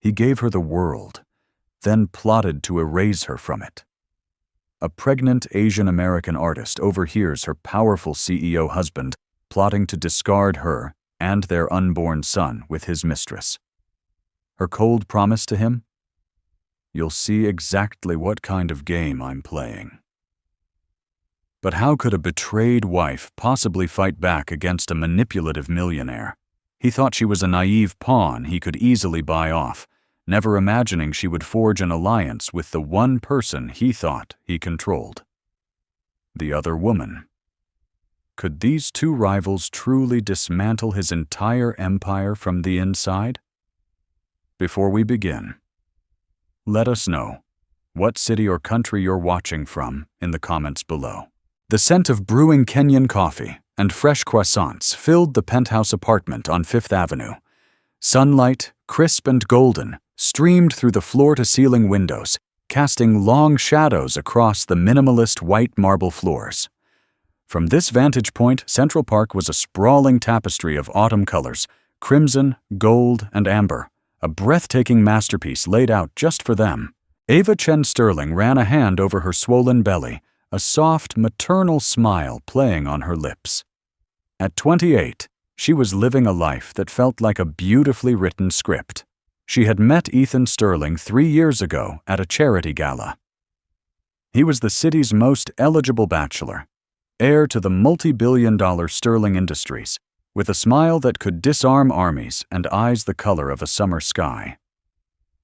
He gave her the world, then plotted to erase her from it. A pregnant Asian American artist overhears her powerful CEO husband plotting to discard her and their unborn son with his mistress. Her cold promise to him? You'll see exactly what kind of game I'm playing. But how could a betrayed wife possibly fight back against a manipulative millionaire? He thought she was a naive pawn he could easily buy off, never imagining she would forge an alliance with the one person he thought he controlled. The other woman. Could these two rivals truly dismantle his entire empire from the inside? Before we begin, let us know what city or country you're watching from in the comments below. The scent of brewing Kenyan coffee and fresh croissants filled the penthouse apartment on Fifth Avenue. Sunlight, crisp and golden, streamed through the floor-to-ceiling windows, casting long shadows across the minimalist white marble floors. From this vantage point, Central Park was a sprawling tapestry of autumn colors, crimson, gold, and amber, a breathtaking masterpiece laid out just for them. Ava Chen Sterling ran a hand over her swollen belly, a soft, maternal smile playing on her lips. At 28, she was living a life that felt like a beautifully written script. She had met Ethan Sterling 3 years ago at a charity gala. He was the city's most eligible bachelor, heir to the multi-billion-dollar Sterling Industries, with a smile that could disarm armies and eyes the color of a summer sky.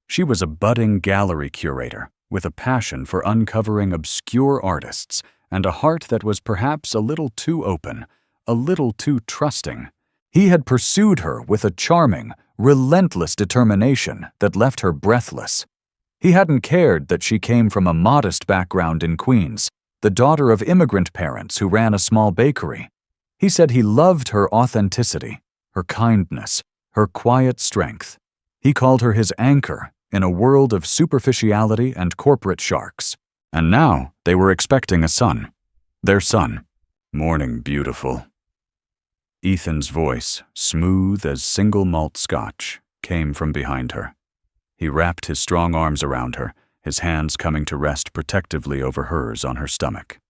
She was a budding gallery curator, with a passion for uncovering obscure artists and a heart that was perhaps a little too open, a little too trusting. He had pursued her with a charming, relentless determination that left her breathless. He hadn't cared that she came from a modest background in Queens, the daughter of immigrant parents who ran a small bakery. He said he loved her authenticity, her kindness, her quiet strength. He called her his anchor in a world of superficiality and corporate sharks. And now they were expecting a son. Their son. Morning, beautiful. Ethan's voice, smooth as single malt scotch, came from behind her. He wrapped his strong arms around her, his hands coming to rest protectively over hers on her stomach.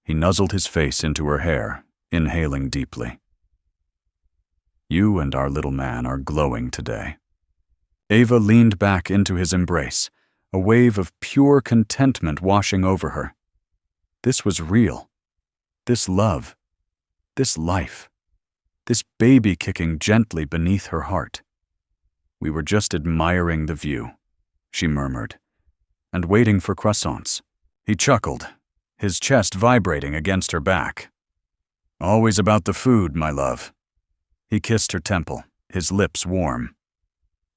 He nuzzled his face into her hair, inhaling deeply. You and our little man are glowing today. Ava leaned back into his embrace, a wave of pure contentment washing over her. This was real. This love. This life. This baby kicking gently beneath her heart. We were just admiring the view, she murmured, and waiting for croissants. He chuckled, his chest vibrating against her back. Always about the food, my love. He kissed her temple, his lips warm.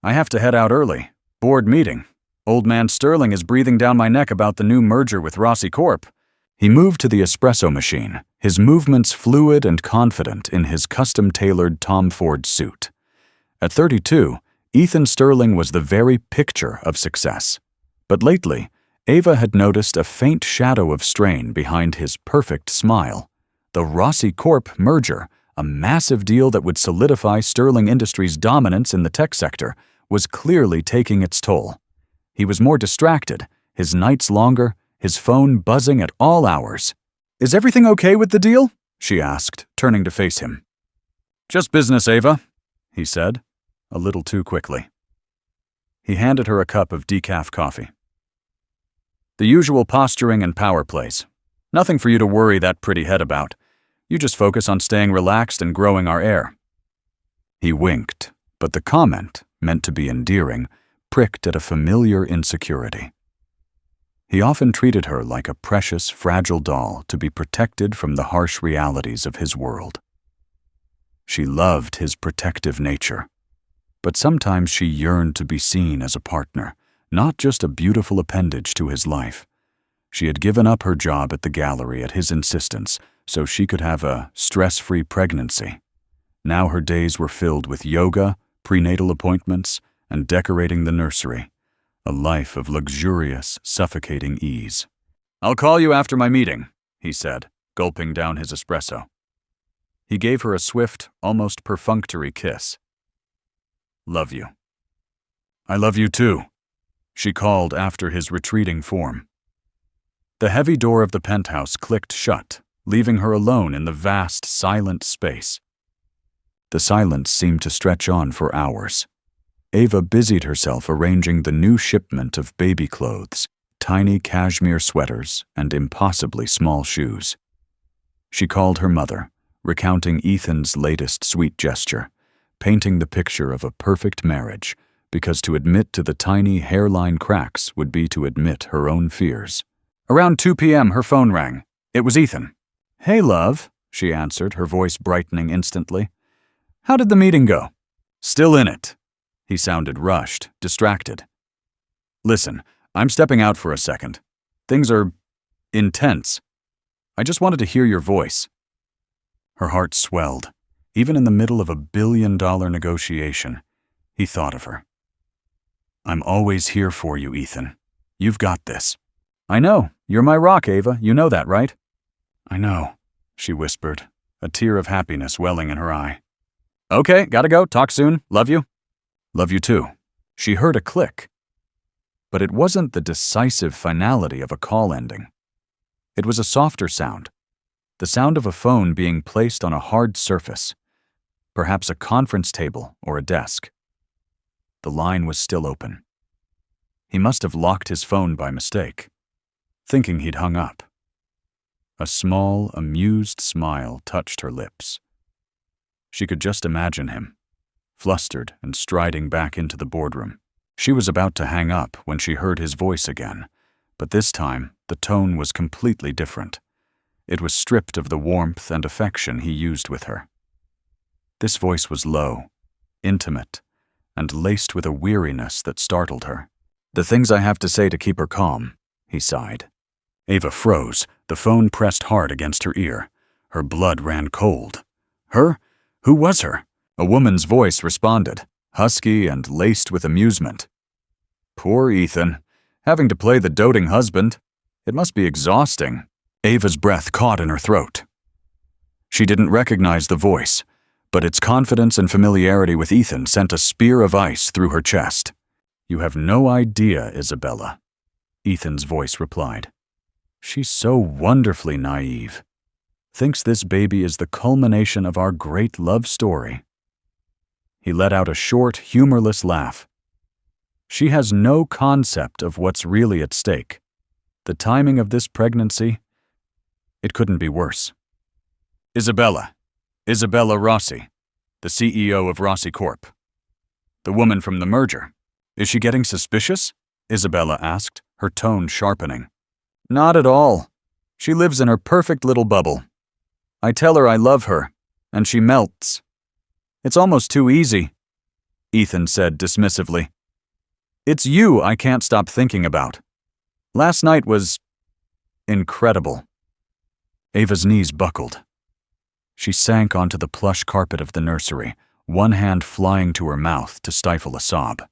I have to head out early. Board meeting. Old man Sterling is breathing down my neck about the new merger with Rossi Corp. He moved to the espresso machine, his movements fluid and confident in his custom-tailored Tom Ford suit. At 32, Ethan Sterling was the very picture of success. But lately, Ava had noticed a faint shadow of strain behind his perfect smile. The Rossi Corp merger, a massive deal that would solidify Sterling Industries' dominance in the tech sector, was clearly taking its toll. He was more distracted, his nights longer, his phone buzzing at all hours. Is everything okay with the deal? She asked, turning to face him. Just business, Ava, he said, a little too quickly. He handed her a cup of decaf coffee. The usual posturing and power plays. Nothing for you to worry that pretty head about. You just focus on staying relaxed and growing our heir. He winked, but the comment, meant to be endearing, pricked at a familiar insecurity. He often treated her like a precious, fragile doll to be protected from the harsh realities of his world. She loved his protective nature, but sometimes she yearned to be seen as a partner, not just a beautiful appendage to his life. She had given up her job at the gallery at his insistence so she could have a stress-free pregnancy. Now her days were filled with yoga, prenatal appointments, and decorating the nursery, a life of luxurious, suffocating ease. I'll call you after my meeting, he said, gulping down his espresso. He gave her a swift, almost perfunctory kiss. Love you. I love you too, she called after his retreating form. The heavy door of the penthouse clicked shut, leaving her alone in the vast, silent space. The silence seemed to stretch on for hours. Ava busied herself arranging the new shipment of baby clothes, tiny cashmere sweaters, and impossibly small shoes. She called her mother, recounting Ethan's latest sweet gesture, painting the picture of a perfect marriage, because to admit to the tiny hairline cracks would be to admit her own fears. Around 2 p.m. her phone rang. It was Ethan. "Hey, love," she answered, her voice brightening instantly. "How did the meeting go?" "Still in it." He sounded rushed, distracted. "Listen, I'm stepping out for a second. Things are intense. I just wanted to hear your voice." Her heart swelled. Even in the middle of a billion-dollar negotiation, he thought of her. "I'm always here for you, Ethan. You've got this." "I know. You're my rock, Ava. You know that, right?" "I know," she whispered, a tear of happiness welling in her eye. "Okay, gotta go. Talk soon. Love you." "Love you too." She heard a click. But it wasn't the decisive finality of a call ending. It was a softer sound, the sound of a phone being placed on a hard surface, perhaps a conference table or a desk. The line was still open. He must have locked his phone by mistake, thinking he'd hung up. A small, amused smile touched her lips. She could just imagine him, flustered and striding back into the boardroom. She was about to hang up when she heard his voice again, but this time the tone was completely different. It was stripped of the warmth and affection he used with her. This voice was low, intimate, and laced with a weariness that startled her. "The things I have to say to keep her calm," he sighed. Ava froze, the phone pressed hard against her ear. Her blood ran cold. Her? Who was her? A woman's voice responded, husky and laced with amusement. "Poor Ethan, having to play the doting husband. It must be exhausting." Ava's breath caught in her throat. She didn't recognize the voice, but its confidence and familiarity with Ethan sent a spear of ice through her chest. "You have no idea, Isabella," Ethan's voice replied. "She's so wonderfully naive. Thinks this baby is the culmination of our great love story." He let out a short, humorless laugh. "She has no concept of what's really at stake. The timing of this pregnancy, it couldn't be worse." Isabella Rossi, the CEO of Rossi Corp. The woman from the merger. "Is she getting suspicious?" Isabella asked, her tone sharpening. "Not at all. She lives in her perfect little bubble. I tell her I love her, and she melts. It's almost too easy," Ethan said dismissively. "It's you I can't stop thinking about. Last night was incredible." Ava's knees buckled. She sank onto the plush carpet of the nursery, one hand flying to her mouth to stifle a sob.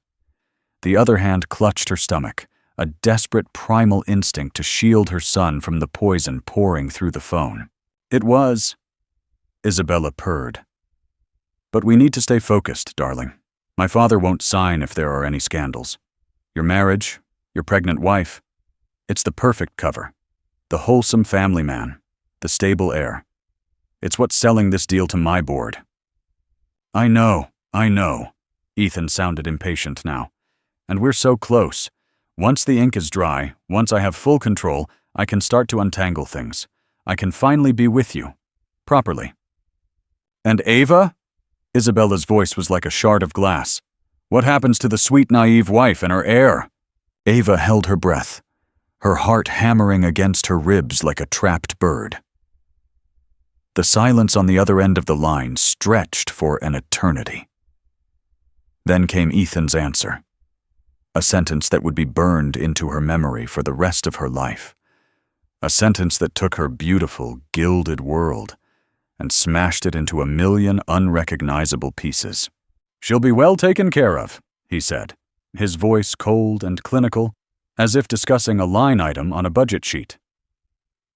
The other hand clutched her stomach, a desperate primal instinct to shield her son from the poison pouring through the phone. "It was," Isabella purred. "But we need to stay focused, darling. My father won't sign if there are any scandals. Your marriage, your pregnant wife, it's the perfect cover. The wholesome family man, the stable heir. It's what's selling this deal to my board." I know. Ethan sounded impatient now. "And we're so close. Once the ink is dry, once I have full control, I can start to untangle things. I can finally be with you. Properly." "And Ava?" Isabella's voice was like a shard of glass. "What happens to the sweet, naive wife and her heir?" Ava held her breath, her heart hammering against her ribs like a trapped bird. The silence on the other end of the line stretched for an eternity. Then came Ethan's answer, a sentence that would be burned into her memory for the rest of her life, a sentence that took her beautiful, gilded world and smashed it into a million unrecognizable pieces. "She'll be well taken care of," he said, his voice cold and clinical, as if discussing a line item on a budget sheet.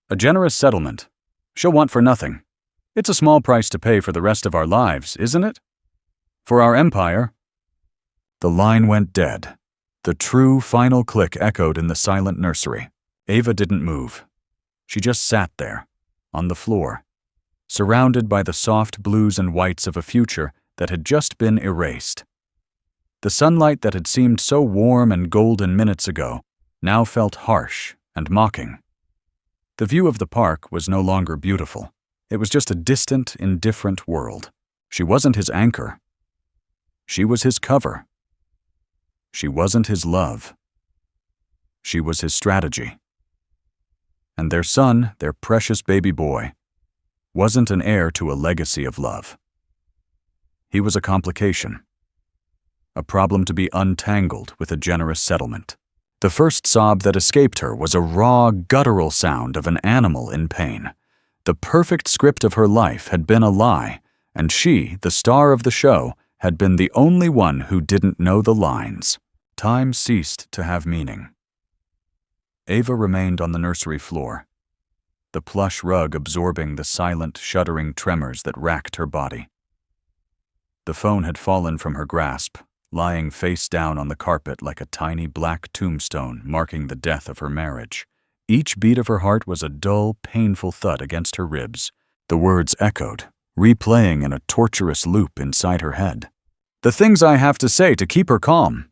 "A generous settlement. She'll want for nothing. It's a small price to pay for the rest of our lives, isn't it? For our empire." The line went dead. The true final click echoed in the silent nursery. Ava didn't move. She just sat there, on the floor, surrounded by the soft blues and whites of a future that had just been erased. The sunlight that had seemed so warm and golden minutes ago now felt harsh and mocking. The view of the park was no longer beautiful. It was just a distant, indifferent world. She wasn't his anchor. She was his cover. She wasn't his love. She was his strategy. And their son, their precious baby boy, wasn't an heir to a legacy of love. He was a complication, a problem to be untangled with a generous settlement. The first sob that escaped her was a raw, guttural sound of an animal in pain. The perfect script of her life had been a lie, and she, the star of the show, had been the only one who didn't know the lines. Time ceased to have meaning. Ava remained on the nursery floor, the plush rug absorbing the silent, shuddering tremors that racked her body. The phone had fallen from her grasp, lying face down on the carpet like a tiny black tombstone marking the death of her marriage. Each beat of her heart was a dull, painful thud against her ribs. The words echoed, replaying in a torturous loop inside her head. The things I have to say to keep her calm.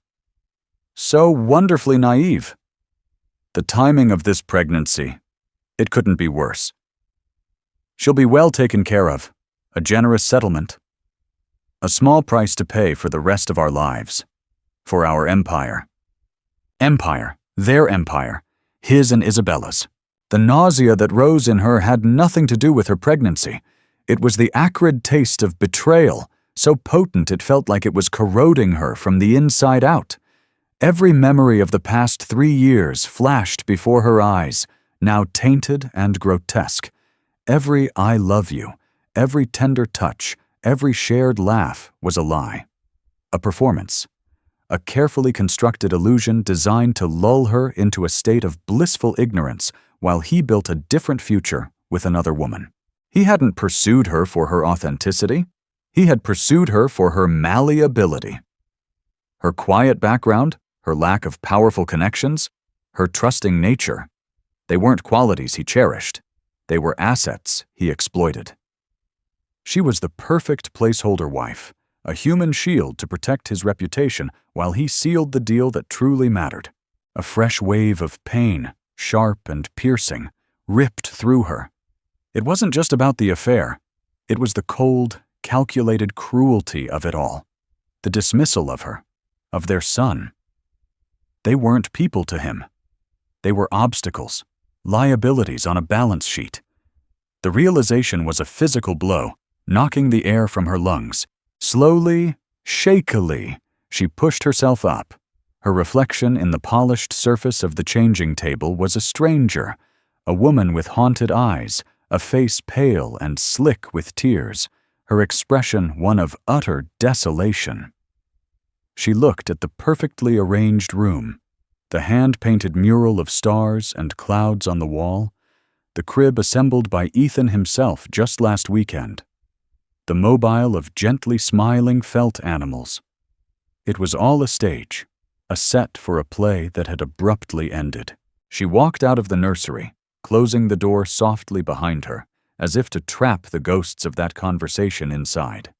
So wonderfully naive. The timing of this pregnancy, it couldn't be worse. She'll be well taken care of. A generous settlement. A small price to pay for the rest of our lives. For our empire. Empire. Their empire. His and Isabella's. The nausea that rose in her had nothing to do with her pregnancy. It was the acrid taste of betrayal, so potent it felt like it was corroding her from the inside out. Every memory of the past 3 years flashed before her eyes, now tainted and grotesque. Every I love you, every tender touch, every shared laugh was a lie. A performance. A carefully constructed illusion designed to lull her into a state of blissful ignorance while he built a different future with another woman. He hadn't pursued her for her authenticity. He had pursued her for her malleability. Her quiet background, her lack of powerful connections, her trusting nature. They weren't qualities he cherished. They were assets he exploited. She was the perfect placeholder wife, a human shield to protect his reputation while he sealed the deal that truly mattered. A fresh wave of pain, sharp and piercing, ripped through her. It wasn't just about the affair. It was the cold, calculated cruelty of it all. The dismissal of her, of their son. They weren't people to him. They were obstacles, liabilities on a balance sheet. The realization was a physical blow, knocking the air from her lungs. Slowly, shakily, she pushed herself up. Her reflection in the polished surface of the changing table was a stranger, a woman with haunted eyes, a face pale and slick with tears, her expression one of utter desolation. She looked at the perfectly arranged room, the hand-painted mural of stars and clouds on the wall, the crib assembled by Ethan himself just last weekend, the mobile of gently smiling felt animals. It was all a stage, a set for a play that had abruptly ended. She walked out of the nursery, closing the door softly behind her, as if to trap the ghosts of that conversation inside.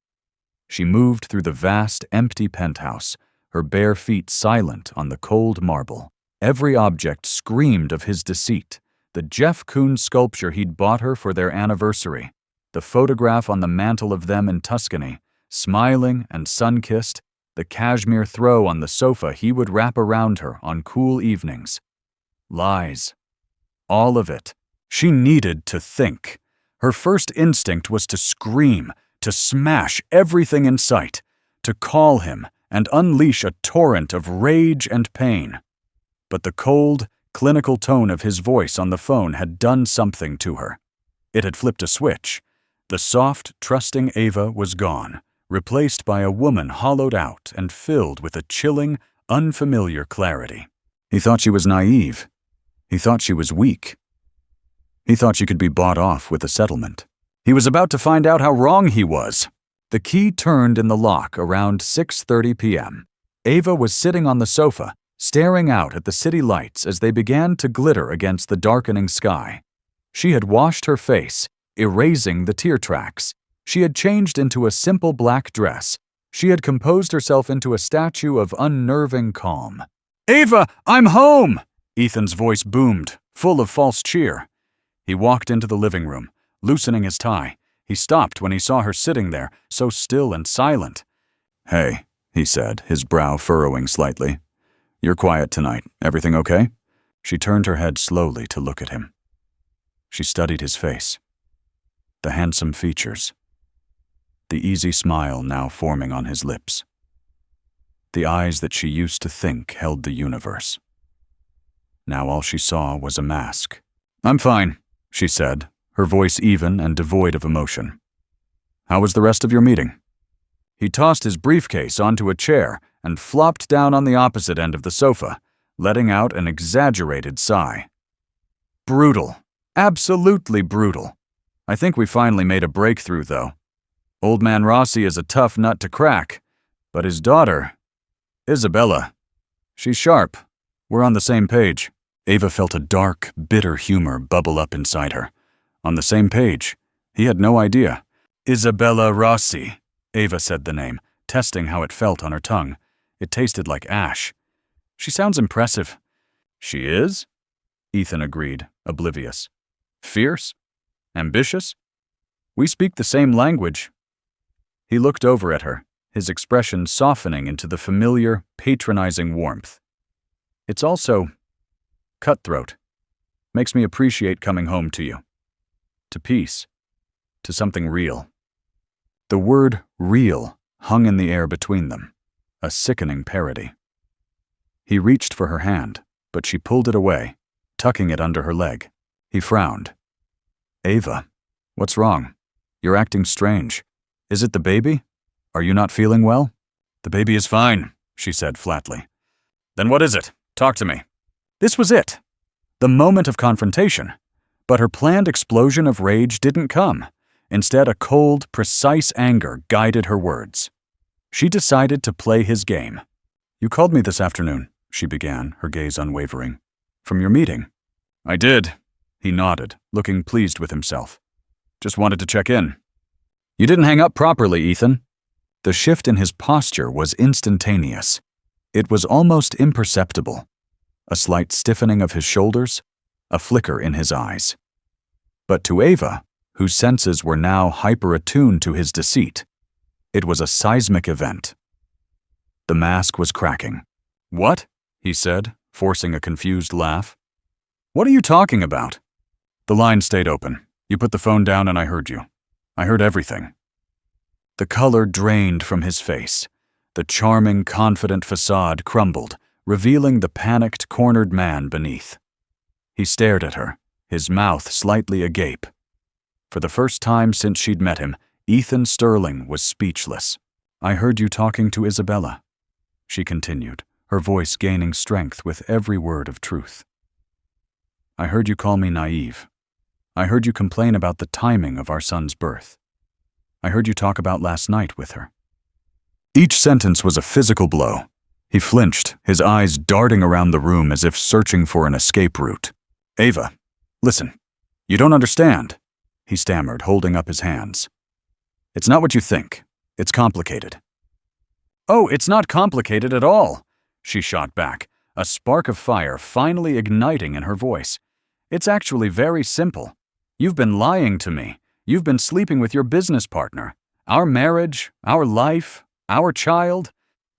She moved through the vast, empty penthouse, her bare feet silent on the cold marble. Every object screamed of his deceit. The Jeff Koons sculpture he'd bought her for their anniversary, the photograph on the mantel of them in Tuscany, smiling and sun-kissed, the cashmere throw on the sofa he would wrap around her on cool evenings. Lies. All of it. She needed to think. Her first instinct was to scream, to smash everything in sight, to call him and unleash a torrent of rage and pain. But the cold, clinical tone of his voice on the phone had done something to her. It had flipped a switch. The soft, trusting Ava was gone, replaced by a woman hollowed out and filled with a chilling, unfamiliar clarity. He thought she was naive. He thought she was weak. He thought she could be bought off with a settlement. He was about to find out how wrong he was. The key turned in the lock around 6:30 p.m. Ava was sitting on the sofa, staring out at the city lights as they began to glitter against the darkening sky. She had washed her face, erasing the tear tracks. She had changed into a simple black dress. She had composed herself into a statue of unnerving calm. "Ava, I'm home!" Ethan's voice boomed, full of false cheer. He walked into the living room, loosening his tie. He stopped when he saw her sitting there, so still and silent. "Hey," he said, his brow furrowing slightly. "You're quiet tonight. Everything okay?" She turned her head slowly to look at him. She studied his face. The handsome features. The easy smile now forming on his lips. The eyes that she used to think held the universe. Now all she saw was a mask. "I'm fine," she said, her voice even and devoid of emotion. "How was the rest of your meeting?" He tossed his briefcase onto a chair and flopped down on the opposite end of the sofa, letting out an exaggerated sigh. "Brutal. Absolutely brutal. I think we finally made a breakthrough, though. Old man Rossi is a tough nut to crack, but his daughter, Isabella, she's sharp. We're on the same page." Ava felt a dark, bitter humor bubble up inside her. On the same page. He had no idea. "Isabella Rossi," Ava said the name, testing how it felt on her tongue. It tasted like ash. "She sounds impressive." "She is?" Ethan agreed, oblivious. "Fierce? Ambitious? We speak the same language." He looked over at her, his expression softening into the familiar, patronizing warmth. "It's also cutthroat. Makes me appreciate coming home to you. To peace. To something real." The word real hung in the air between them, a sickening parody. He reached for her hand, but she pulled it away, tucking it under her leg. He frowned. "Ava, what's wrong? You're acting strange. Is it the baby? Are you not feeling well?" "The baby is fine," she said flatly. "Then what is it? Talk to me." This was it. The moment of confrontation. But her planned explosion of rage didn't come. Instead, a cold, precise anger guided her words. She decided to play his game. "You called me this afternoon," she began, her gaze unwavering. "From your meeting." "I did." He nodded, looking pleased with himself. "Just wanted to check in." "You didn't hang up properly, Ethan." The shift in his posture was instantaneous. It was almost imperceptible. A slight stiffening of his shoulders, a flicker in his eyes. But to Ava, whose senses were now hyper-attuned to his deceit, it was a seismic event. The mask was cracking. "What?" he said, forcing a confused laugh. "What are you talking about?" "The line stayed open. You put the phone down and I heard you. I heard everything." The color drained from his face. The charming, confident facade crumbled, revealing the panicked, cornered man beneath. He stared at her, his mouth slightly agape. For the first time since she'd met him, Ethan Sterling was speechless. "I heard you talking to Isabella," she continued, her voice gaining strength with every word of truth. "I heard you call me naive. I heard you complain about the timing of our son's birth. I heard you talk about last night with her." Each sentence was a physical blow. He flinched, his eyes darting around the room as if searching for an escape route. "Ava, listen. You don't understand," he stammered, holding up his hands. "It's not what you think. It's complicated." "Oh, it's not complicated at all," she shot back, a spark of fire finally igniting in her voice. "It's actually very simple. You've been lying to me. You've been sleeping with your business partner. Our marriage, our life, our child.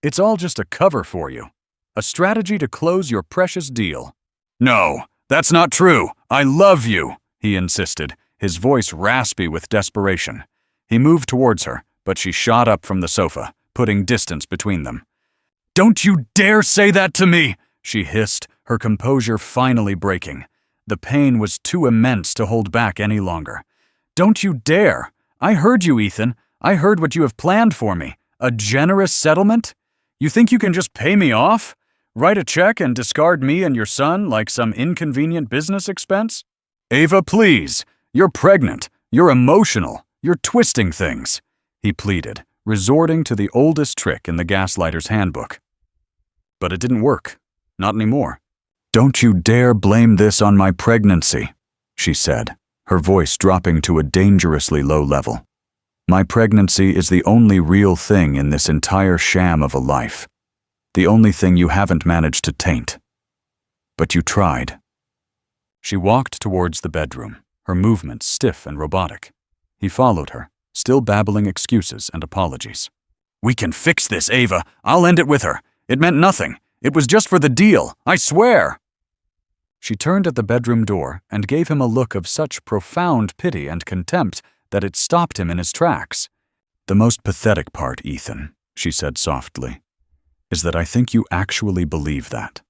It's all just a cover for you. A strategy to close your precious deal." "No, that's not true. I love you," he insisted, his voice raspy with desperation. He moved towards her, but she shot up from the sofa, putting distance between them. "Don't you dare say that to me!" she hissed, her composure finally breaking. The pain was too immense to hold back any longer. "Don't you dare! I heard you, Ethan. I heard what you have planned for me. A generous settlement? You think you can just pay me off? Write a check and discard me and your son like some inconvenient business expense?" "Ava, please. You're pregnant. You're emotional. You're twisting things," he pleaded, resorting to the oldest trick in the gaslighter's handbook. But it didn't work. Not anymore. "Don't you dare blame this on my pregnancy," she said, her voice dropping to a dangerously low level. "My pregnancy is the only real thing in this entire sham of a life. The only thing you haven't managed to taint. But you tried." She walked towards the bedroom, her movements stiff and robotic. He followed her, still babbling excuses and apologies. "We can fix this, Ava. I'll end it with her. It meant nothing. It was just for the deal. I swear." She turned at the bedroom door and gave him a look of such profound pity and contempt that it stopped him in his tracks. "The most pathetic part, Ethan," she said softly, "is that I think you actually believe that.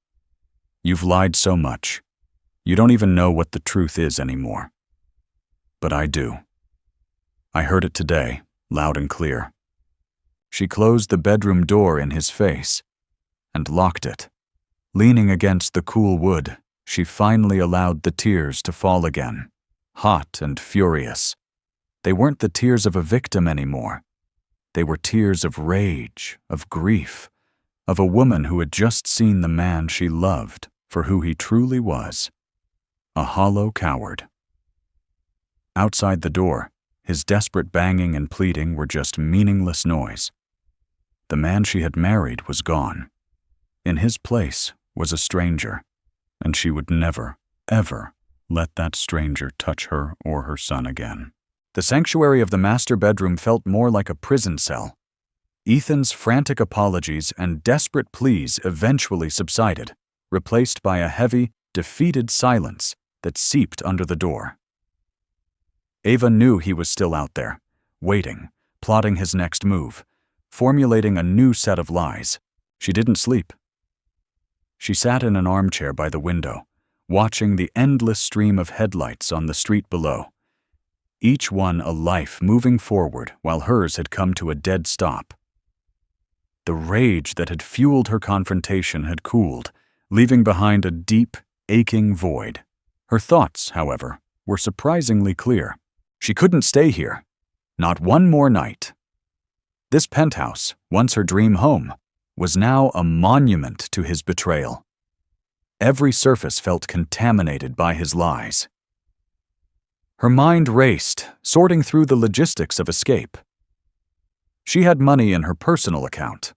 You've lied so much. You don't even know what the truth is anymore. But I do. I heard it today, loud and clear." She closed the bedroom door in his face and locked it. Leaning against the cool wood, she finally allowed the tears to fall again, hot and furious. They weren't the tears of a victim anymore. They were tears of rage, of grief, of a woman who had just seen the man she loved for who he truly was, a hollow coward. Outside the door, his desperate banging and pleading were just meaningless noise. The man she had married was gone. In his place was a stranger, and she would never, ever let that stranger touch her or her son again. The sanctuary of the master bedroom felt more like a prison cell. Ethan's frantic apologies and desperate pleas eventually subsided, replaced by a heavy, defeated silence that seeped under the door. Ava knew he was still out there, waiting, plotting his next move, formulating a new set of lies. She didn't sleep. She sat in an armchair by the window, watching the endless stream of headlights on the street below, each one a life moving forward while hers had come to a dead stop. The rage that had fueled her confrontation had cooled, leaving behind a deep, aching void. Her thoughts, however, were surprisingly clear. She couldn't stay here. Not one more night. This penthouse, once her dream home, was now a monument to his betrayal. Every surface felt contaminated by his lies. Her mind raced, sorting through the logistics of escape. She had money in her personal account,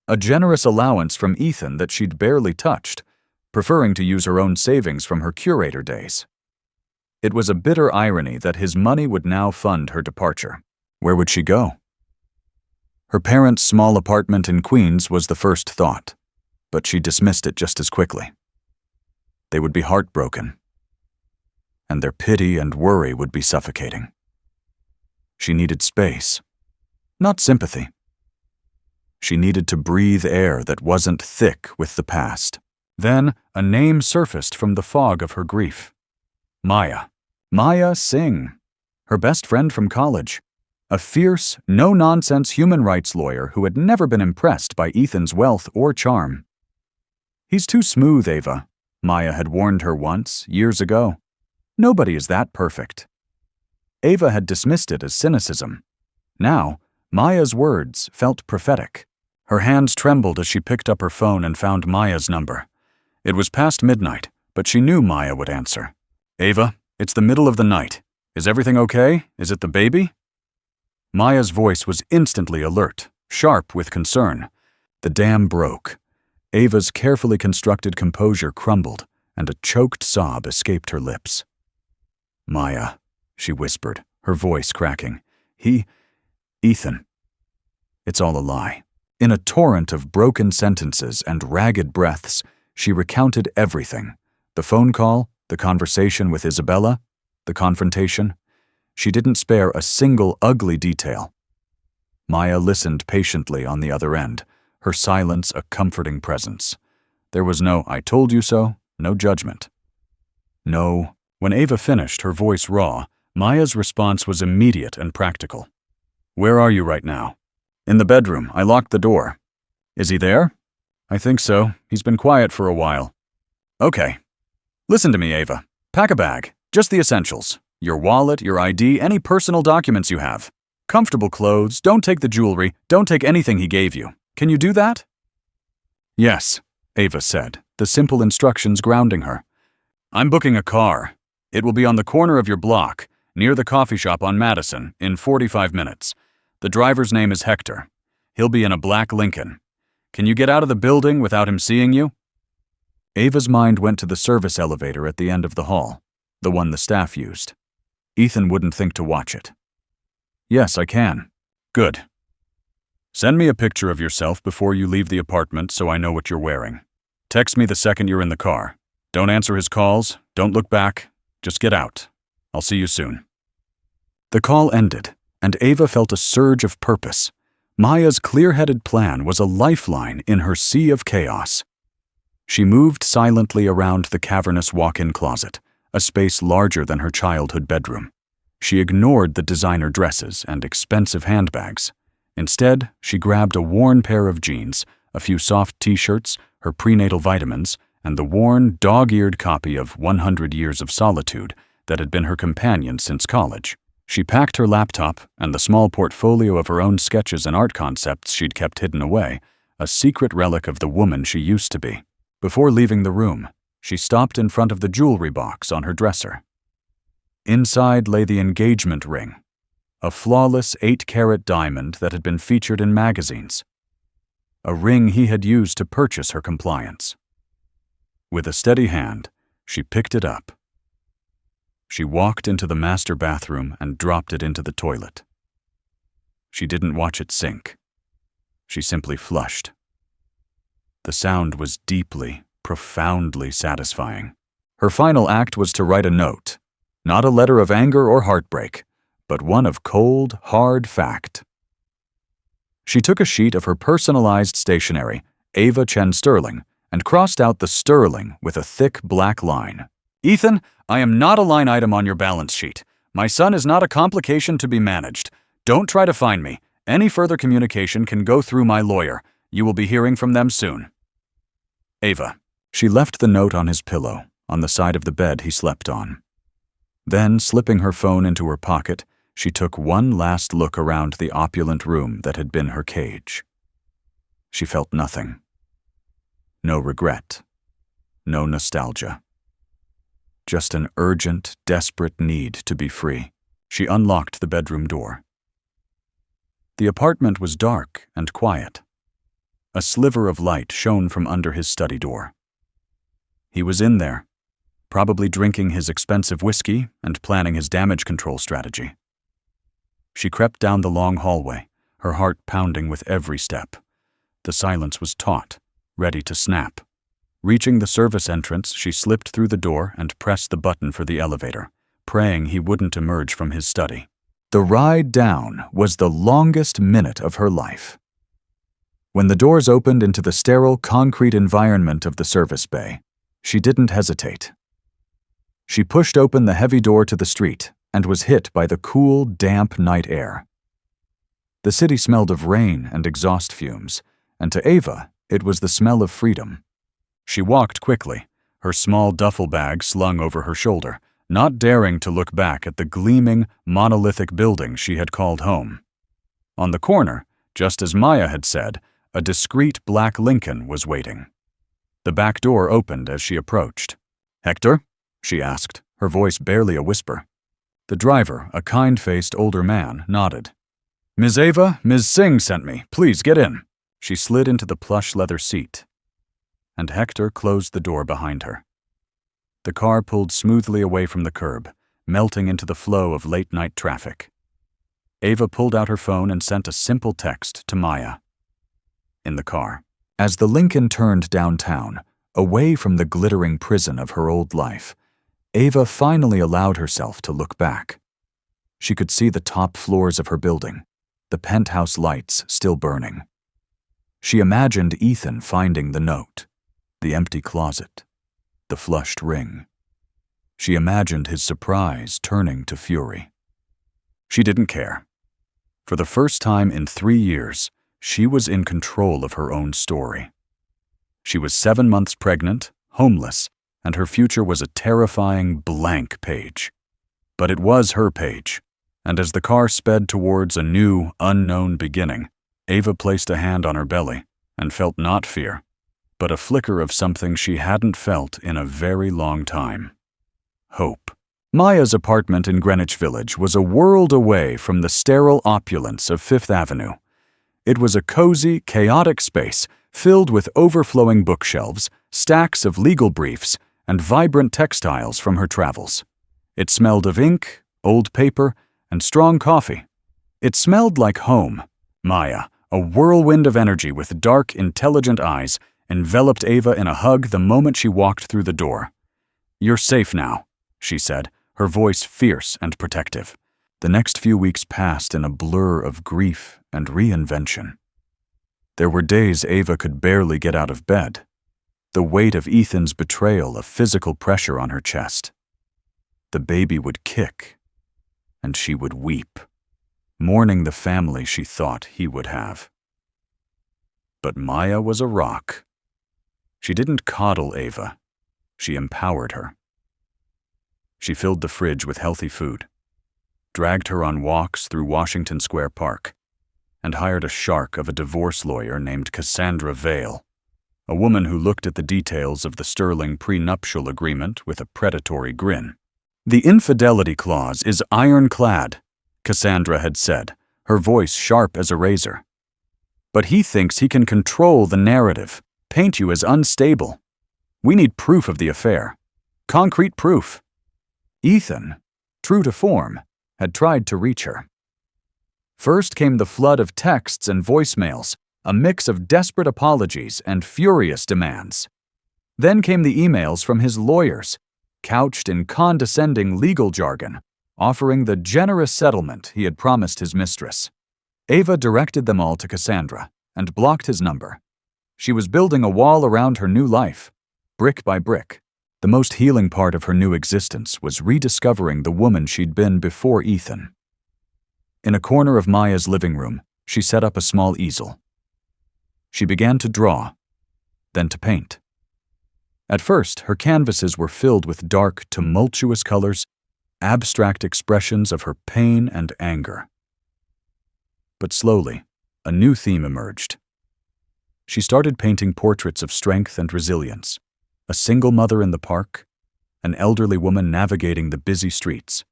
a generous allowance from Ethan that she'd barely touched, preferring to use her own savings from her curator days. It was a bitter irony that his money would now fund her departure. Where would she go? Her parents' small apartment in Queens was the first thought, but she dismissed it just as quickly. They would be heartbroken, and their pity and worry would be suffocating. She needed space, not sympathy. She needed to breathe air that wasn't thick with the past. Then a name surfaced from the fog of her grief. Maya. Maya Singh, her best friend from college. A fierce, no-nonsense human rights lawyer who had never been impressed by Ethan's wealth or charm. "He's too smooth, Ava," Maya had warned her once, years ago. "Nobody is that perfect." Ava had dismissed it as cynicism. Now, Maya's words felt prophetic. Her hands trembled as she picked up her phone and found Maya's number. It was past midnight, but she knew Maya would answer. "Ava, it's the middle of the night. Is everything okay? Is it the baby?" Maya's voice was instantly alert, sharp with concern. The dam broke. Ava's carefully constructed composure crumbled, and a choked sob escaped her lips. "Maya," she whispered, her voice cracking. Ethan. It's all a lie." In a torrent of broken sentences and ragged breaths, she recounted everything. The phone call, the conversation with Isabella, the confrontation. She didn't spare a single ugly detail. Maya listened patiently on the other end, her silence a comforting presence. There was no "I told you so," no judgment. No. When Ava finished, her voice raw, Maya's response was immediate and practical. "Where are you right now?" "In the bedroom. I locked the door." "Is he there?" "I think so. He's been quiet for a while." "Okay. Listen to me, Ava. Pack a bag. Just the essentials. Your wallet, your ID, any personal documents you have. Comfortable clothes, don't take the jewelry, don't take anything he gave you. Can you do that?" "Yes." Ava said, the simple instructions grounding her. "I'm booking a car. It will be on the corner of your block, near the coffee shop on Madison, in 45 minutes. The driver's name is Hector. He'll be in a black Lincoln. Can you get out of the building without him seeing you?" Ava's mind went to the service elevator at the end of the hall, the one the staff used. Ethan wouldn't think to watch it. "Yes, I can." "Good. Send me a picture of yourself before you leave the apartment so I know what you're wearing. Text me the second you're in the car. Don't answer his calls, don't look back, just get out. I'll see you soon." The call ended, and Ava felt a surge of purpose. Maya's clear-headed plan was a lifeline in her sea of chaos. She moved silently around the cavernous walk-in closet, a space larger than her childhood bedroom. She ignored the designer dresses and expensive handbags. Instead, she grabbed a worn pair of jeans, a few soft t-shirts, her prenatal vitamins, and the worn, dog-eared copy of 100 Years of Solitude that had been her companion since college. She packed her laptop and the small portfolio of her own sketches and art concepts she'd kept hidden away, a secret relic of the woman she used to be. Before leaving the room, she stopped in front of the jewelry box on her dresser. Inside lay the engagement ring, a flawless 8-carat diamond that had been featured in magazines. A ring he had used to purchase her compliance. With a steady hand, she picked it up. She walked into the master bathroom and dropped it into the toilet. She didn't watch it sink. She simply flushed. The sound was deeply, profoundly satisfying. Her final act was to write a note, not a letter of anger or heartbreak, but one of cold, hard fact. She took a sheet of her personalized stationery, Ava Chen Sterling, and crossed out the Sterling with a thick black line. "Ethan, I am not a line item on your balance sheet. My son is not a complication to be managed. Don't try to find me. Any further communication can go through my lawyer. You will be hearing from them soon. Ava." She left the note on his pillow, on the side of the bed he slept on. Then, slipping her phone into her pocket, she took one last look around the opulent room that had been her cage. She felt nothing. No regret. No nostalgia. Just an urgent, desperate need to be free. She unlocked the bedroom door. The apartment was dark and quiet. A sliver of light shone from under his study door. He was in there, probably drinking his expensive whiskey and planning his damage control strategy. She crept down the long hallway, her heart pounding with every step. The silence was taut, ready to snap. Reaching the service entrance, she slipped through the door and pressed the button for the elevator, praying he wouldn't emerge from his study. The ride down was the longest minute of her life. When the doors opened into the sterile concrete environment of the service bay, she didn't hesitate. She pushed open the heavy door to the street and was hit by the cool, damp night air. The city smelled of rain and exhaust fumes, and to Ava, it was the smell of freedom. She walked quickly, her small duffel bag slung over her shoulder, not daring to look back at the gleaming, monolithic building she had called home. On the corner, just as Maya had said, a discreet black Lincoln was waiting. The back door opened as she approached. "Hector?" she asked, her voice barely a whisper. The driver, a kind-faced older man, nodded. "Ms. Ava, Ms. Singh sent me. Please get in." She slid into the plush leather seat, and Hector closed the door behind her. The car pulled smoothly away from the curb, melting into the flow of late-night traffic. Ava pulled out her phone and sent a simple text to Maya. In the car, as the Lincoln turned downtown, away from the glittering prison of her old life, Ava finally allowed herself to look back. She could see the top floors of her building, the penthouse lights still burning. She imagined Ethan finding the note, the empty closet, the flushed ring. She imagined his surprise turning to fury. She didn't care. For the first time in 3 years, she was in control of her own story. She was 7 months pregnant, homeless, and her future was a terrifying blank page. But it was her page, and as the car sped towards a new, unknown beginning, Ava placed a hand on her belly and felt not fear, but a flicker of something she hadn't felt in a very long time. Hope. Maya's apartment in Greenwich Village was a world away from the sterile opulence of Fifth Avenue. It was a cozy, chaotic space filled with overflowing bookshelves, stacks of legal briefs, and vibrant textiles from her travels. It smelled of ink, old paper, and strong coffee. It smelled like home. Maya, a whirlwind of energy with dark, intelligent eyes, enveloped Ava in a hug the moment she walked through the door. "You're safe now," she said, her voice fierce and protective. The next few weeks passed in a blur of grief and reinvention. There were days Ava could barely get out of bed, the weight of Ethan's betrayal a physical pressure on her chest. The baby would kick, and she would weep, mourning the family she thought he would have. But Maya was a rock. She didn't coddle Ava. She empowered her. She filled the fridge with healthy food, dragged her on walks through Washington Square Park, and hired a shark of a divorce lawyer named Cassandra Vale, a woman who looked at the details of the sterling prenuptial agreement with a predatory grin. "The infidelity clause is ironclad," Cassandra had said, her voice sharp as a razor. "But he thinks he can control the narrative, paint you as unstable. We need proof of the affair. Concrete proof." Ethan, true to form, had tried to reach her. First came the flood of texts and voicemails, a mix of desperate apologies and furious demands. Then came the emails from his lawyers, couched in condescending legal jargon, offering the generous settlement he had promised his mistress. Ava directed them all to Cassandra and blocked his number. She was building a wall around her new life, brick by brick. The most healing part of her new existence was rediscovering the woman she'd been before Ethan. In a corner of Maya's living room, she set up a small easel. She began to draw, then to paint. At first, her canvases were filled with dark, tumultuous colors, abstract expressions of her pain and anger. But slowly, a new theme emerged. She started painting portraits of strength and resilience. A single mother in the park, an elderly woman navigating the busy streets,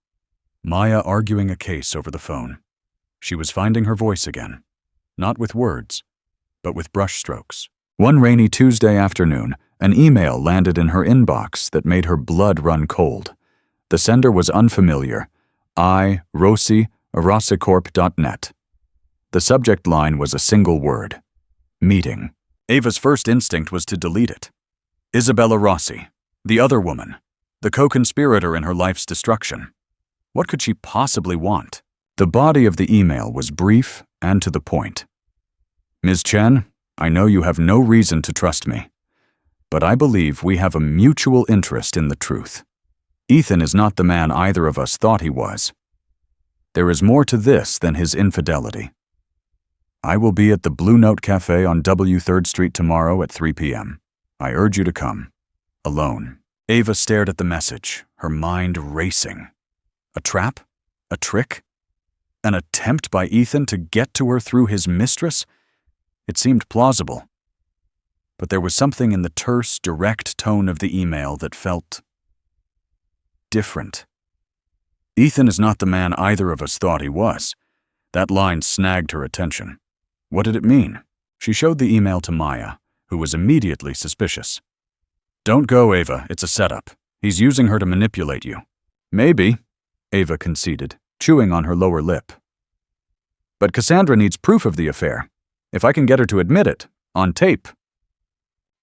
Maya arguing a case over the phone. She was finding her voice again, not with words, but with brushstrokes. One rainy Tuesday afternoon, an email landed in her inbox that made her blood run cold. The sender was unfamiliar, rossicorp.net. The subject line was a single word, meeting. Ava's first instinct was to delete it. Isabella Rossi, the other woman, the co-conspirator in her life's destruction. What could she possibly want? The body of the email was brief and to the point. "Ms. Chen, I know you have no reason to trust me, but I believe we have a mutual interest in the truth. Ethan is not the man either of us thought he was. There is more to this than his infidelity. I will be at the Blue Note Cafe on W 3rd Street tomorrow at 3 p.m. I urge you to come. Alone." Ava stared at the message, her mind racing. A trap? A trick? An attempt by Ethan to get to her through his mistress? It seemed plausible. But there was something in the terse, direct tone of the email that felt different. "Ethan is not the man either of us thought he was." That line snagged her attention. What did it mean? She showed the email to Maya, who was immediately suspicious. "Don't go, Ava, it's a setup. He's using her to manipulate you." "Maybe," Ava conceded, chewing on her lower lip. "But Cassandra needs proof of the affair. If I can get her to admit it, on tape."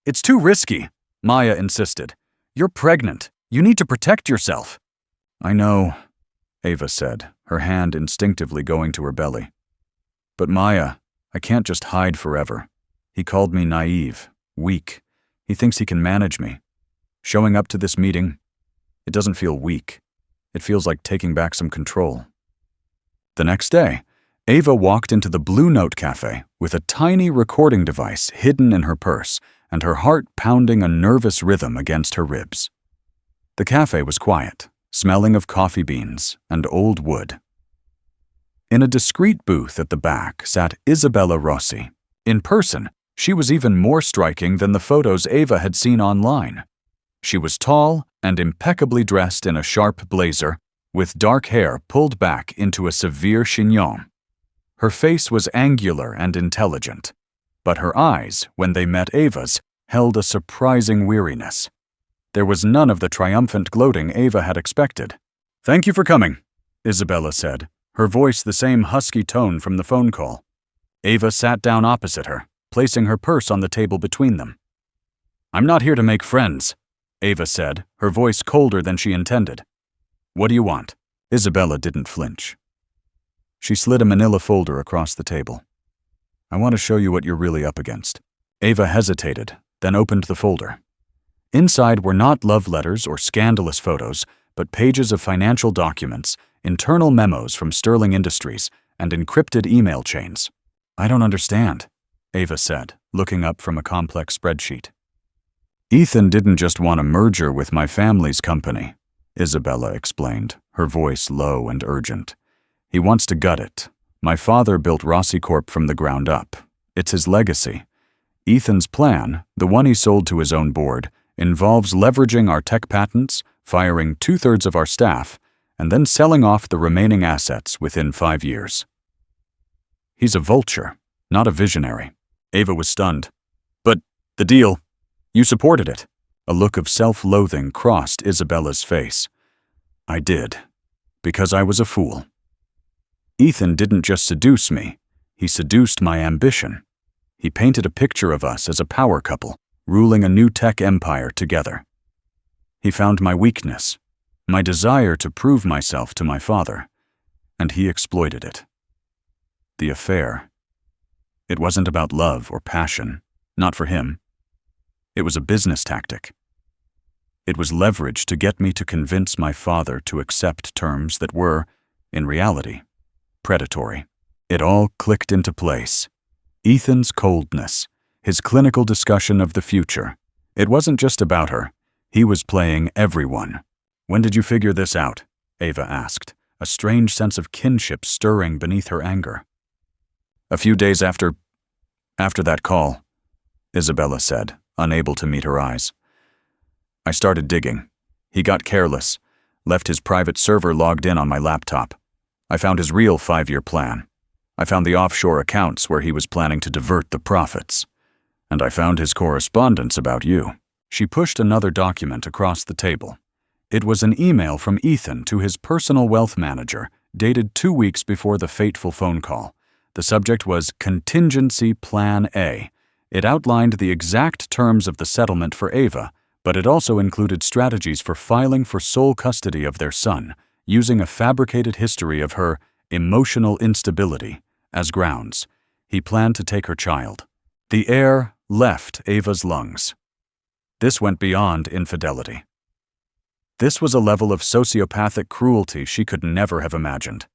"It's too risky," Maya insisted. "You're pregnant. You need to protect yourself." "I know," Ava said, her hand instinctively going to her belly. "But Maya, I can't just hide forever. He called me naive, weak. He thinks he can manage me. Showing up to this meeting, it doesn't feel weak. It feels like taking back some control." The next day, Ava walked into the Blue Note Cafe with a tiny recording device hidden in her purse and her heart pounding a nervous rhythm against her ribs. The cafe was quiet, smelling of coffee beans and old wood. In a discreet booth at the back sat Isabella Rossi. In person, She was even more striking than the photos Ava had seen online. She was tall and impeccably dressed in a sharp blazer, with dark hair pulled back into a severe chignon. Her face was angular and intelligent, but her eyes, when they met Ava's, held a surprising weariness. There was none of the triumphant gloating Ava had expected. "Thank you for coming," Isabella said, her voice the same husky tone from the phone call. Ava sat down opposite her, placing her purse on the table between them. "I'm not here to make friends," Ava said, her voice colder than she intended. "What do you want?" Isabella didn't flinch. She slid a manila folder across the table. "I want to show you what you're really up against." Ava hesitated, then opened the folder. Inside were not love letters or scandalous photos, but pages of financial documents, internal memos from Sterling Industries, and encrypted email chains. "I don't understand," Ava said, looking up from a complex spreadsheet. "Ethan didn't just want a merger with my family's company," Isabella explained, her voice low and urgent. "He wants to gut it. My father built Rossi Corp from the ground up. It's his legacy. Ethan's plan, the one he sold to his own board, involves leveraging our tech patents, firing 2/3 of our staff, and then selling off the remaining assets within 5 years. He's a vulture, not a visionary." Ava was stunned. "But the deal, you supported it." A look of self-loathing crossed Isabella's face. "I did, because I was a fool. Ethan didn't just seduce me, he seduced my ambition. He painted a picture of us as a power couple, ruling a new tech empire together. He found my weakness, my desire to prove myself to my father, and he exploited it. The affair, it wasn't about love or passion, not for him. It was a business tactic. It was leverage to get me to convince my father to accept terms that were, in reality, predatory. It all clicked into place. Ethan's coldness, his clinical discussion of the future. It wasn't just about her. He was playing everyone. "When did you figure this out?" Ava asked, a strange sense of kinship stirring beneath her anger. "A few days after that call," Isabella said, unable to meet her eyes. "I started digging. He got careless, left his private server logged in on my laptop. I found his real 5-year plan. I found the offshore accounts where he was planning to divert the profits. And I found his correspondence about you." She pushed another document across the table. It was an email from Ethan to his personal wealth manager, dated 2 weeks before the fateful phone call. The subject was Contingency Plan A. It outlined the exact terms of the settlement for Ava, but it also included strategies for filing for sole custody of their son, using a fabricated history of her emotional instability as grounds. He planned to take her child. The air left Ava's lungs. This went beyond infidelity. This was a level of sociopathic cruelty she could never have imagined.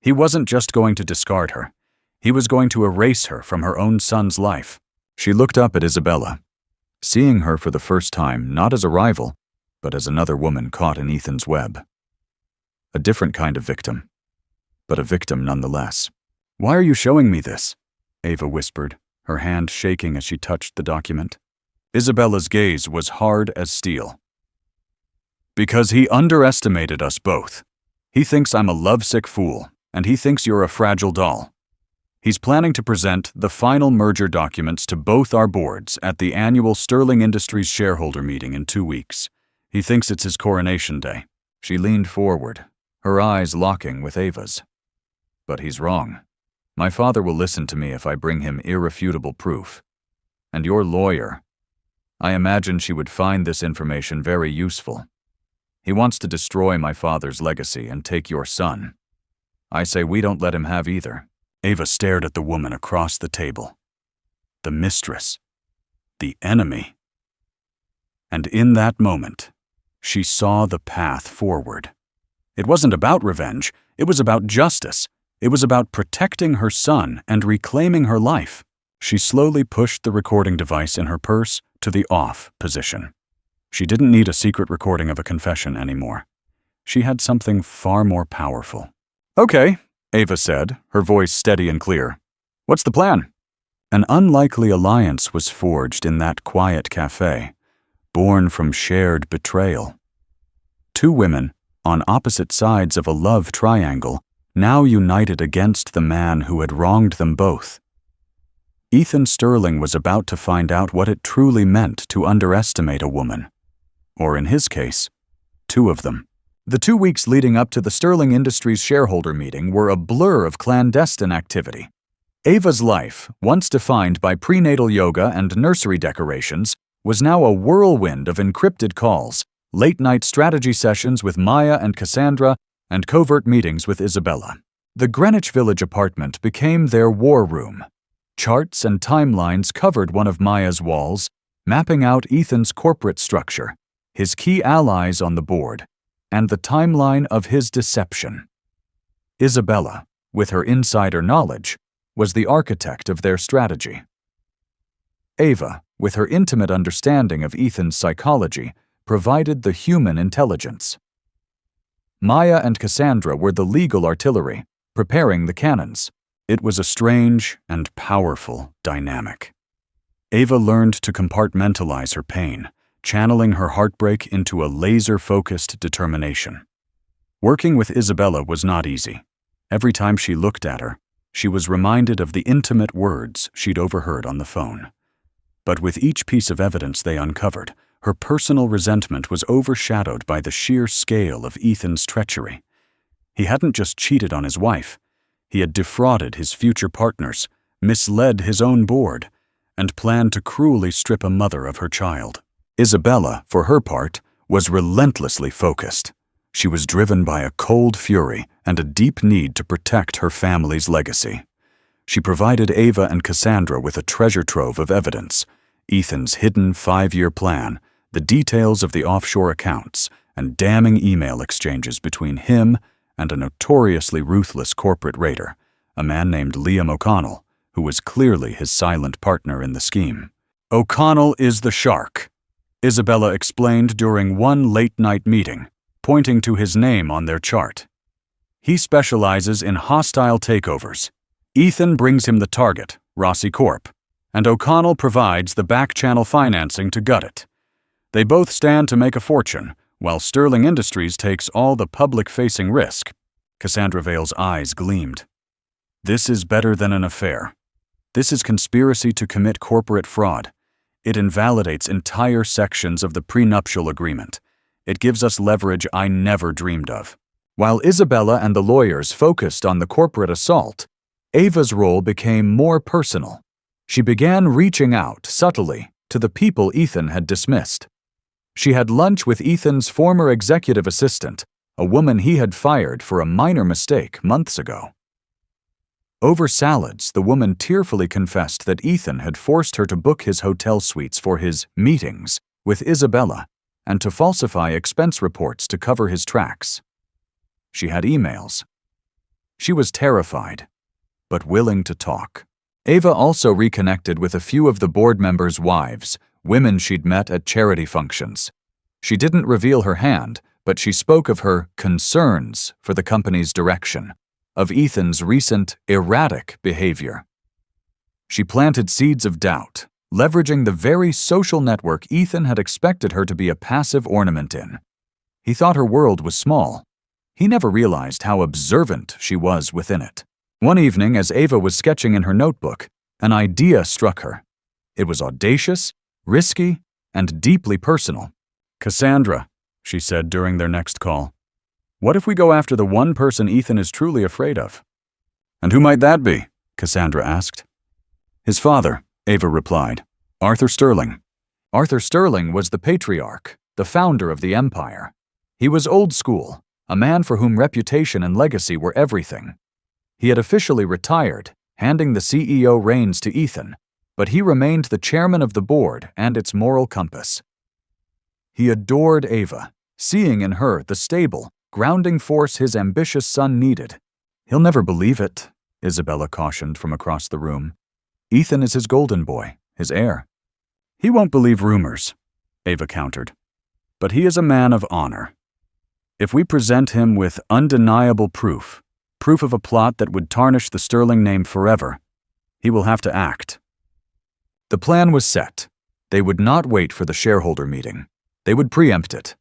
He wasn't just going to discard her. He was going to erase her from her own son's life. She looked up at Isabella, seeing her for the first time not as a rival, but as another woman caught in Ethan's web. A different kind of victim, but a victim nonetheless. "Why are you showing me this?" Ava whispered, her hand shaking as she touched the document. Isabella's gaze was hard as steel. "Because he underestimated us both. He thinks I'm a lovesick fool, and he thinks you're a fragile doll. He's planning to present the final merger documents to both our boards at the annual Sterling Industries shareholder meeting in 2 weeks. He thinks it's his coronation day." She leaned forward, her eyes locking with Ava's. "But he's wrong. My father will listen to me if I bring him irrefutable proof. And your lawyer, I imagine she would find this information very useful. He wants to destroy my father's legacy and take your son. I say we don't let him have either." Ava stared at the woman across the table. The mistress. The enemy. And in that moment, she saw the path forward. It wasn't about revenge. It was about justice. It was about protecting her son and reclaiming her life. She slowly pushed the recording device in her purse to the off position. She didn't need a secret recording of a confession anymore. She had something far more powerful. "Okay," Ava said, her voice steady and clear. "What's the plan?" An unlikely alliance was forged in that quiet cafe, born from shared betrayal. Two women, on opposite sides of a love triangle, now united against the man who had wronged them both. Ethan Sterling was about to find out what it truly meant to underestimate a woman. Or in his case, two of them. The 2 weeks leading up to the Sterling Industries shareholder meeting were a blur of clandestine activity. Ava's life, once defined by prenatal yoga and nursery decorations, was now a whirlwind of encrypted calls, late-night strategy sessions with Maya and Cassandra, and covert meetings with Isabella. The Greenwich Village apartment became their war room. Charts and timelines covered one of Maya's walls, mapping out Ethan's corporate structure, his key allies on the board, and the timeline of his deception. Isabella, with her insider knowledge, was the architect of their strategy. Ava, with her intimate understanding of Ethan's psychology, provided the human intelligence. Maya and Cassandra were the legal artillery, preparing the cannons. It was a strange and powerful dynamic. Ava learned to compartmentalize her pain, channeling her heartbreak into a laser-focused determination. Working with Isabella was not easy. Every time she looked at her, she was reminded of the intimate words she'd overheard on the phone. But with each piece of evidence they uncovered, her personal resentment was overshadowed by the sheer scale of Ethan's treachery. He hadn't just cheated on his wife. He had defrauded his future partners, misled his own board, and planned to cruelly strip a mother of her child. Isabella, for her part, was relentlessly focused. She was driven by a cold fury and a deep need to protect her family's legacy. She provided Ava and Cassandra with a treasure trove of evidence: Ethan's hidden 5-year plan, the details of the offshore accounts, and damning email exchanges between him and a notoriously ruthless corporate raider, a man named Liam O'Connell, who was clearly his silent partner in the scheme. "O'Connell is the shark," Isabella explained during one late-night meeting, pointing to his name on their chart. "He specializes in hostile takeovers. Ethan brings him the target, Rossi Corp., and O'Connell provides the back-channel financing to gut it. They both stand to make a fortune, while Sterling Industries takes all the public-facing risk." Cassandra Vale's eyes gleamed. "This is better than an affair. This is conspiracy to commit corporate fraud. It invalidates entire sections of the prenuptial agreement. It gives us leverage I never dreamed of." While Isabella and the lawyers focused on the corporate assault, Ava's role became more personal. She began reaching out, subtly, to the people Ethan had dismissed. She had lunch with Ethan's former executive assistant, a woman he had fired for a minor mistake months ago. Over salads, the woman tearfully confessed that Ethan had forced her to book his hotel suites for his meetings with Isabella and to falsify expense reports to cover his tracks. She had emails. She was terrified, but willing to talk. Ava also reconnected with a few of the board members' wives, women she'd met at charity functions. She didn't reveal her hand, but she spoke of her concerns for the company's direction, of Ethan's recent erratic behavior. She planted seeds of doubt, leveraging the very social network Ethan had expected her to be a passive ornament in. He thought her world was small. He never realized how observant she was within it. One evening, as Ava was sketching in her notebook, an idea struck her. It was audacious, risky, and deeply personal. "Cassandra," she said during their next call, "what if we go after the one person Ethan is truly afraid of?" "And who might that be?" Cassandra asked. "His father," Ava replied, "Arthur Sterling." Arthur Sterling was the patriarch, the founder of the empire. He was old school, a man for whom reputation and legacy were everything. He had officially retired, handing the CEO reins to Ethan, but he remained the chairman of the board and its moral compass. He adored Ava, seeing in her the stable, grounding force his ambitious son needed. "He'll never believe it," Isabella cautioned from across the room. "Ethan is his golden boy, his heir." "He won't believe rumors," Ava countered. "But he is a man of honor. If we present him with undeniable proof of a plot that would tarnish the Sterling name forever, he will have to act. The plan was set. They would not wait for the shareholder meeting. They would preempt it.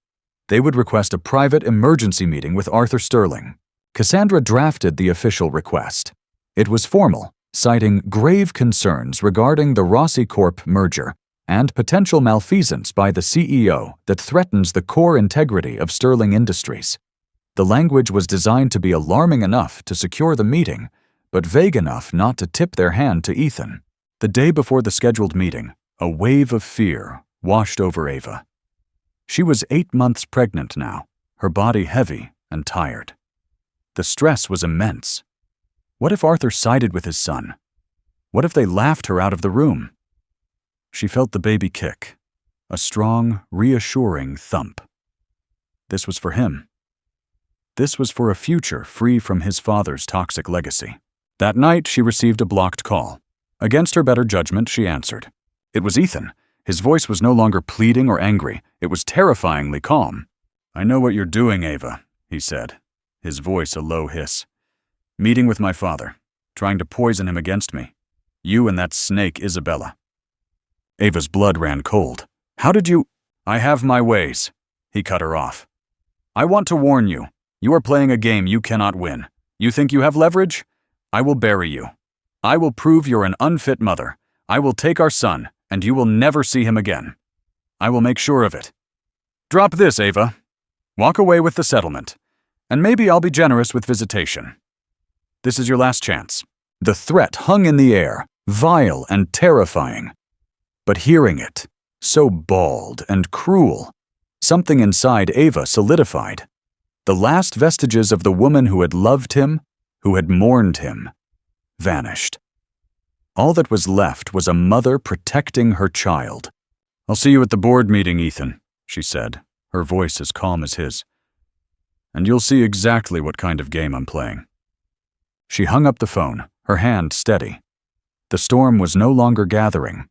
They would request a private emergency meeting with Arthur Sterling. Cassandra drafted the official request. It was formal, citing grave concerns regarding the Rossi Corp merger and potential malfeasance by the CEO that threatens the core integrity of Sterling Industries. The language was designed to be alarming enough to secure the meeting, but vague enough not to tip their hand to Ethan. The day before the scheduled meeting, a wave of fear washed over Ava. She was 8 months pregnant now, her body heavy and tired. The stress was immense. What if Arthur sided with his son? What if they laughed her out of the room? She felt the baby kick, a strong, reassuring thump. This was for him. This was for a future free from his father's toxic legacy. That night, she received a blocked call. Against her better judgment, she answered. It was Ethan. His voice was no longer pleading or angry. It was terrifyingly calm. "I know what you're doing, Ava," he said, his voice a low hiss. "Meeting with my father, trying to poison him against me. You and that snake, Isabella." Ava's blood ran cold. "How did you—" "I have my ways," he cut her off. "I want to warn you. You are playing a game you cannot win. You think you have leverage? I will bury you. I will prove you're an unfit mother. I will take our son, and you will never see him again. I will make sure of it. Drop this, Ava. Walk away with the settlement, and maybe I'll be generous with visitation. This is your last chance." The threat hung in the air, vile and terrifying. But hearing it, so bald and cruel, something inside Ava solidified. The last vestiges of the woman who had loved him, who had mourned him, vanished. All that was left was a mother protecting her child. "I'll see you at the board meeting, Ethan," she said, her voice as calm as his. "And you'll see exactly what kind of game I'm playing." She hung up the phone, her hand steady. The storm was no longer gathering.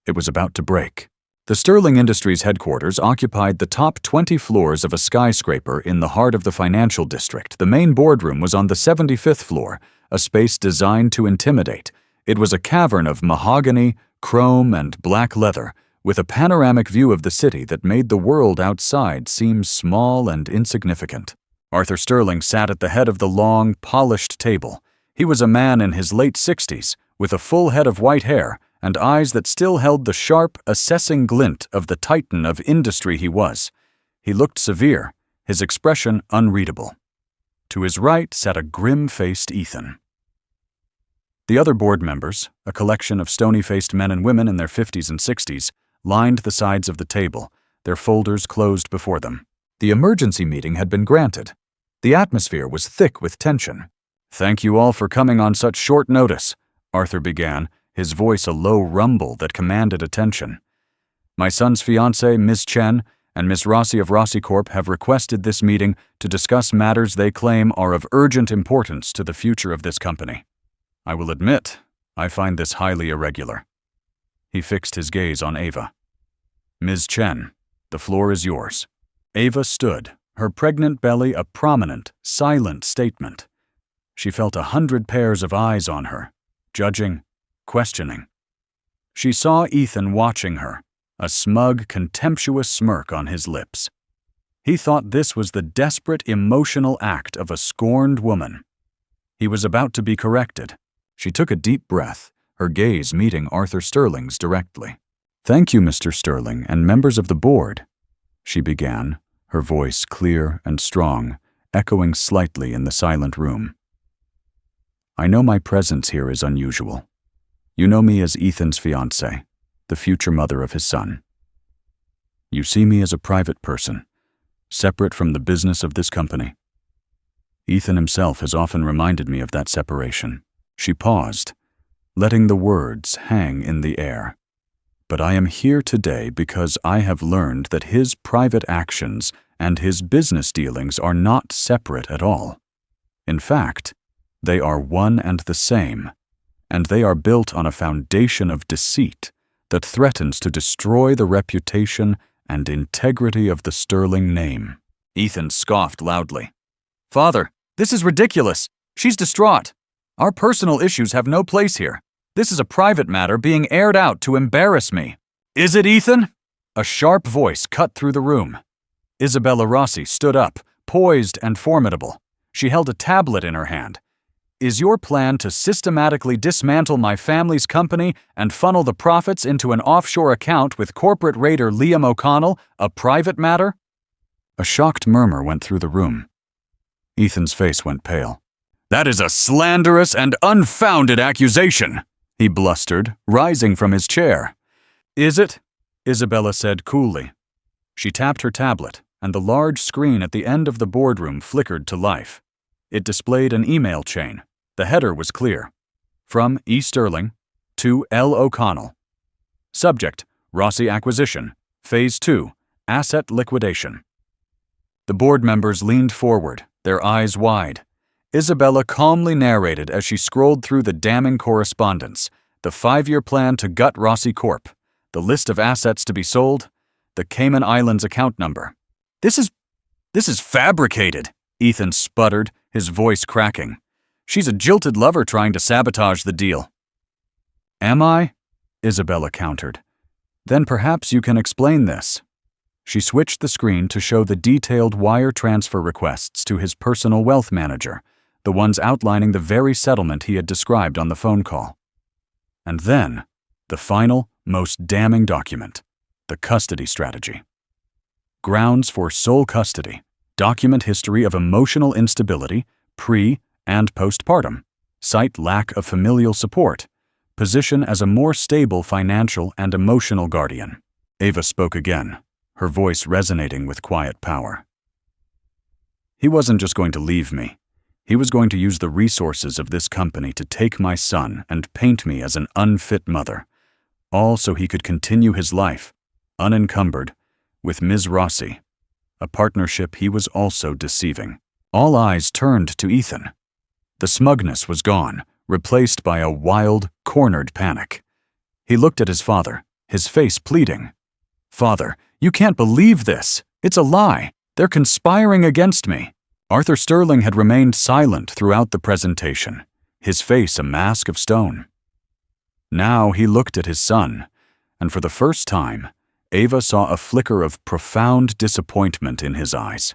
It was about to break. The Sterling Industries headquarters occupied the top 20 floors of a skyscraper in the heart of the financial district. The main boardroom was on the 75th floor, a space designed to intimidate. It was a cavern of mahogany, chrome, and black leather, with a panoramic view of the city that made the world outside seem small and insignificant. Arthur Sterling sat at the head of the long, polished table. He was a man in his late 60s, with a full head of white hair and eyes that still held the sharp, assessing glint of the titan of industry he was. He looked severe, his expression unreadable. To his right sat a grim-faced Ethan. The other board members, a collection of stony-faced men and women in their 50s and 60s, lined the sides of the table, their folders closed before them. The emergency meeting had been granted. The atmosphere was thick with tension. "Thank you all for coming on such short notice," Arthur began, his voice a low rumble that commanded attention. "My son's fiancée, Ms. Chen, and Miss Rossi of Rossi Corp. have requested this meeting to discuss matters they claim are of urgent importance to the future of this company. I will admit, I find this highly irregular." He fixed his gaze on Ava. "Ms. Chen, the floor is yours." Ava stood, her pregnant belly a prominent, silent statement. She felt 100 pairs of eyes on her, judging, questioning. She saw Ethan watching her, a smug, contemptuous smirk on his lips. He thought this was the desperate, emotional act of a scorned woman. He was about to be corrected. She took a deep breath, her gaze meeting Arthur Sterling's directly. "Thank you, Mr. Sterling, and members of the board," she began, her voice clear and strong, echoing slightly in the silent room. "I know my presence here is unusual. You know me as Ethan's fiancée, the future mother of his son. You see me as a private person, separate from the business of this company. Ethan himself has often reminded me of that separation." She paused, letting the words hang in the air. "But I am here today because I have learned that his private actions and his business dealings are not separate at all. In fact, they are one and the same, and they are built on a foundation of deceit that threatens to destroy the reputation and integrity of the Sterling name." Ethan scoffed loudly. "Father, this is ridiculous. She's distraught. Our personal issues have no place here. This is a private matter being aired out to embarrass me. Is it, Ethan? A sharp voice cut through the room. Isabella Rossi stood up, poised and formidable. She held a tablet in her hand. Is your plan to systematically dismantle my family's company and funnel the profits into an offshore account with corporate raider Liam O'Connell a private matter? A shocked murmur went through the room. Ethan's face went pale. That is a slanderous and unfounded accusation, he blustered, rising from his chair. Is it? Isabella said coolly. She tapped her tablet, and the large screen at the end of the boardroom flickered to life. It displayed an email chain. The header was clear. From E. Sterling to L. O'Connell. Subject, Rossi Acquisition. Phase 2, Asset Liquidation. The board members leaned forward, their eyes wide. Isabella calmly narrated as she scrolled through the damning correspondence, the 5-year plan to gut Rossi Corp., the list of assets to be sold, the Cayman Islands account number. This is fabricated, Ethan sputtered, his voice cracking. She's a jilted lover trying to sabotage the deal. Am I? Isabella countered. Then perhaps you can explain this. She switched the screen to show the detailed wire transfer requests to his personal wealth manager, the ones outlining the very settlement he had described on the phone call. And then, the final, most damning document, the custody strategy. Grounds for sole custody, document history of emotional instability, pre- and postpartum, cite lack of familial support, position as a more stable financial and emotional guardian. Ava spoke again, her voice resonating with quiet power. He wasn't just going to leave me. He was going to use the resources of this company to take my son and paint me as an unfit mother, all so he could continue his life, unencumbered, with Ms. Rossi, a partnership he was also deceiving. All eyes turned to Ethan. The smugness was gone, replaced by a wild, cornered panic. He looked at his father, his face pleading. Father, you can't believe this. It's a lie. They're conspiring against me. Arthur Sterling had remained silent throughout the presentation, his face a mask of stone. Now he looked at his son, and for the first time, Ava saw a flicker of profound disappointment in his eyes.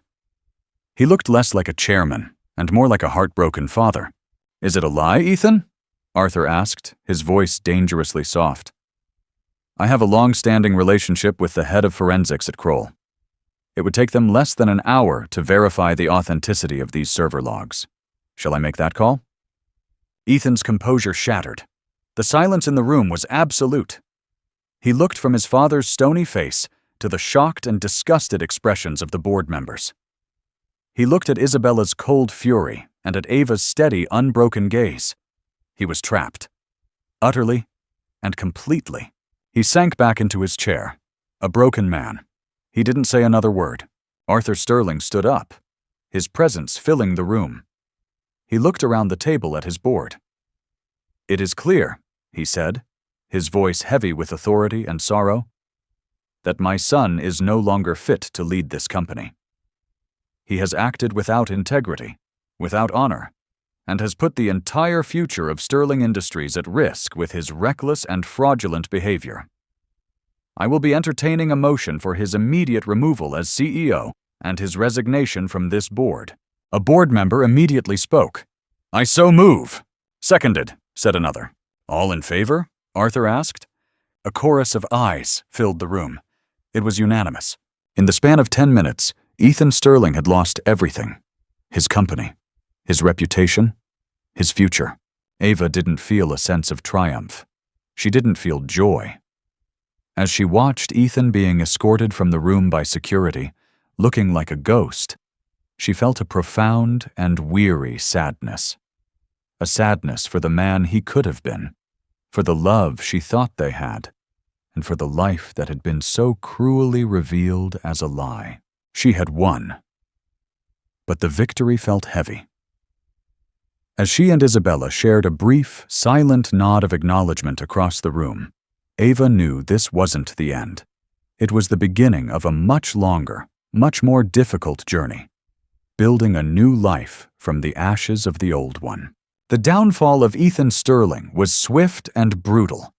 He looked less like a chairman and more like a heartbroken father. Is it a lie, Ethan? Arthur asked, his voice dangerously soft. I have a long-standing relationship with the head of forensics at Kroll. It would take them less than an hour to verify the authenticity of these server logs. Shall I make that call? Ethan's composure shattered. The silence in the room was absolute. He looked from his father's stony face to the shocked and disgusted expressions of the board members. He looked at Isabella's cold fury and at Ava's steady, unbroken gaze. He was trapped. Utterly and completely. He sank back into his chair, a broken man. He didn't say another word. Arthur Sterling stood up, his presence filling the room. He looked around the table at his board. It is clear, he said, his voice heavy with authority and sorrow, that my son is no longer fit to lead this company. He has acted without integrity, without honor, and has put the entire future of Sterling Industries at risk with his reckless and fraudulent behavior. I will be entertaining a motion for his immediate removal as CEO and his resignation from this board. A board member immediately spoke. I so move. Seconded, said another. All in favor? Arthur asked. A chorus of ayes filled the room. It was unanimous. In the span of 10 minutes, Ethan Sterling had lost everything. His company, his reputation, his future. Ava didn't feel a sense of triumph. She didn't feel joy. As she watched Ethan being escorted from the room by security, looking like a ghost, she felt a profound and weary sadness. A sadness for the man he could have been, for the love she thought they had, and for the life that had been so cruelly revealed as a lie. She had won. But the victory felt heavy. As she and Isabella shared a brief, silent nod of acknowledgement across the room, Ava knew this wasn't the end. It was the beginning of a much longer, much more difficult journey, building a new life from the ashes of the old one. The downfall of Ethan Sterling was swift and brutal.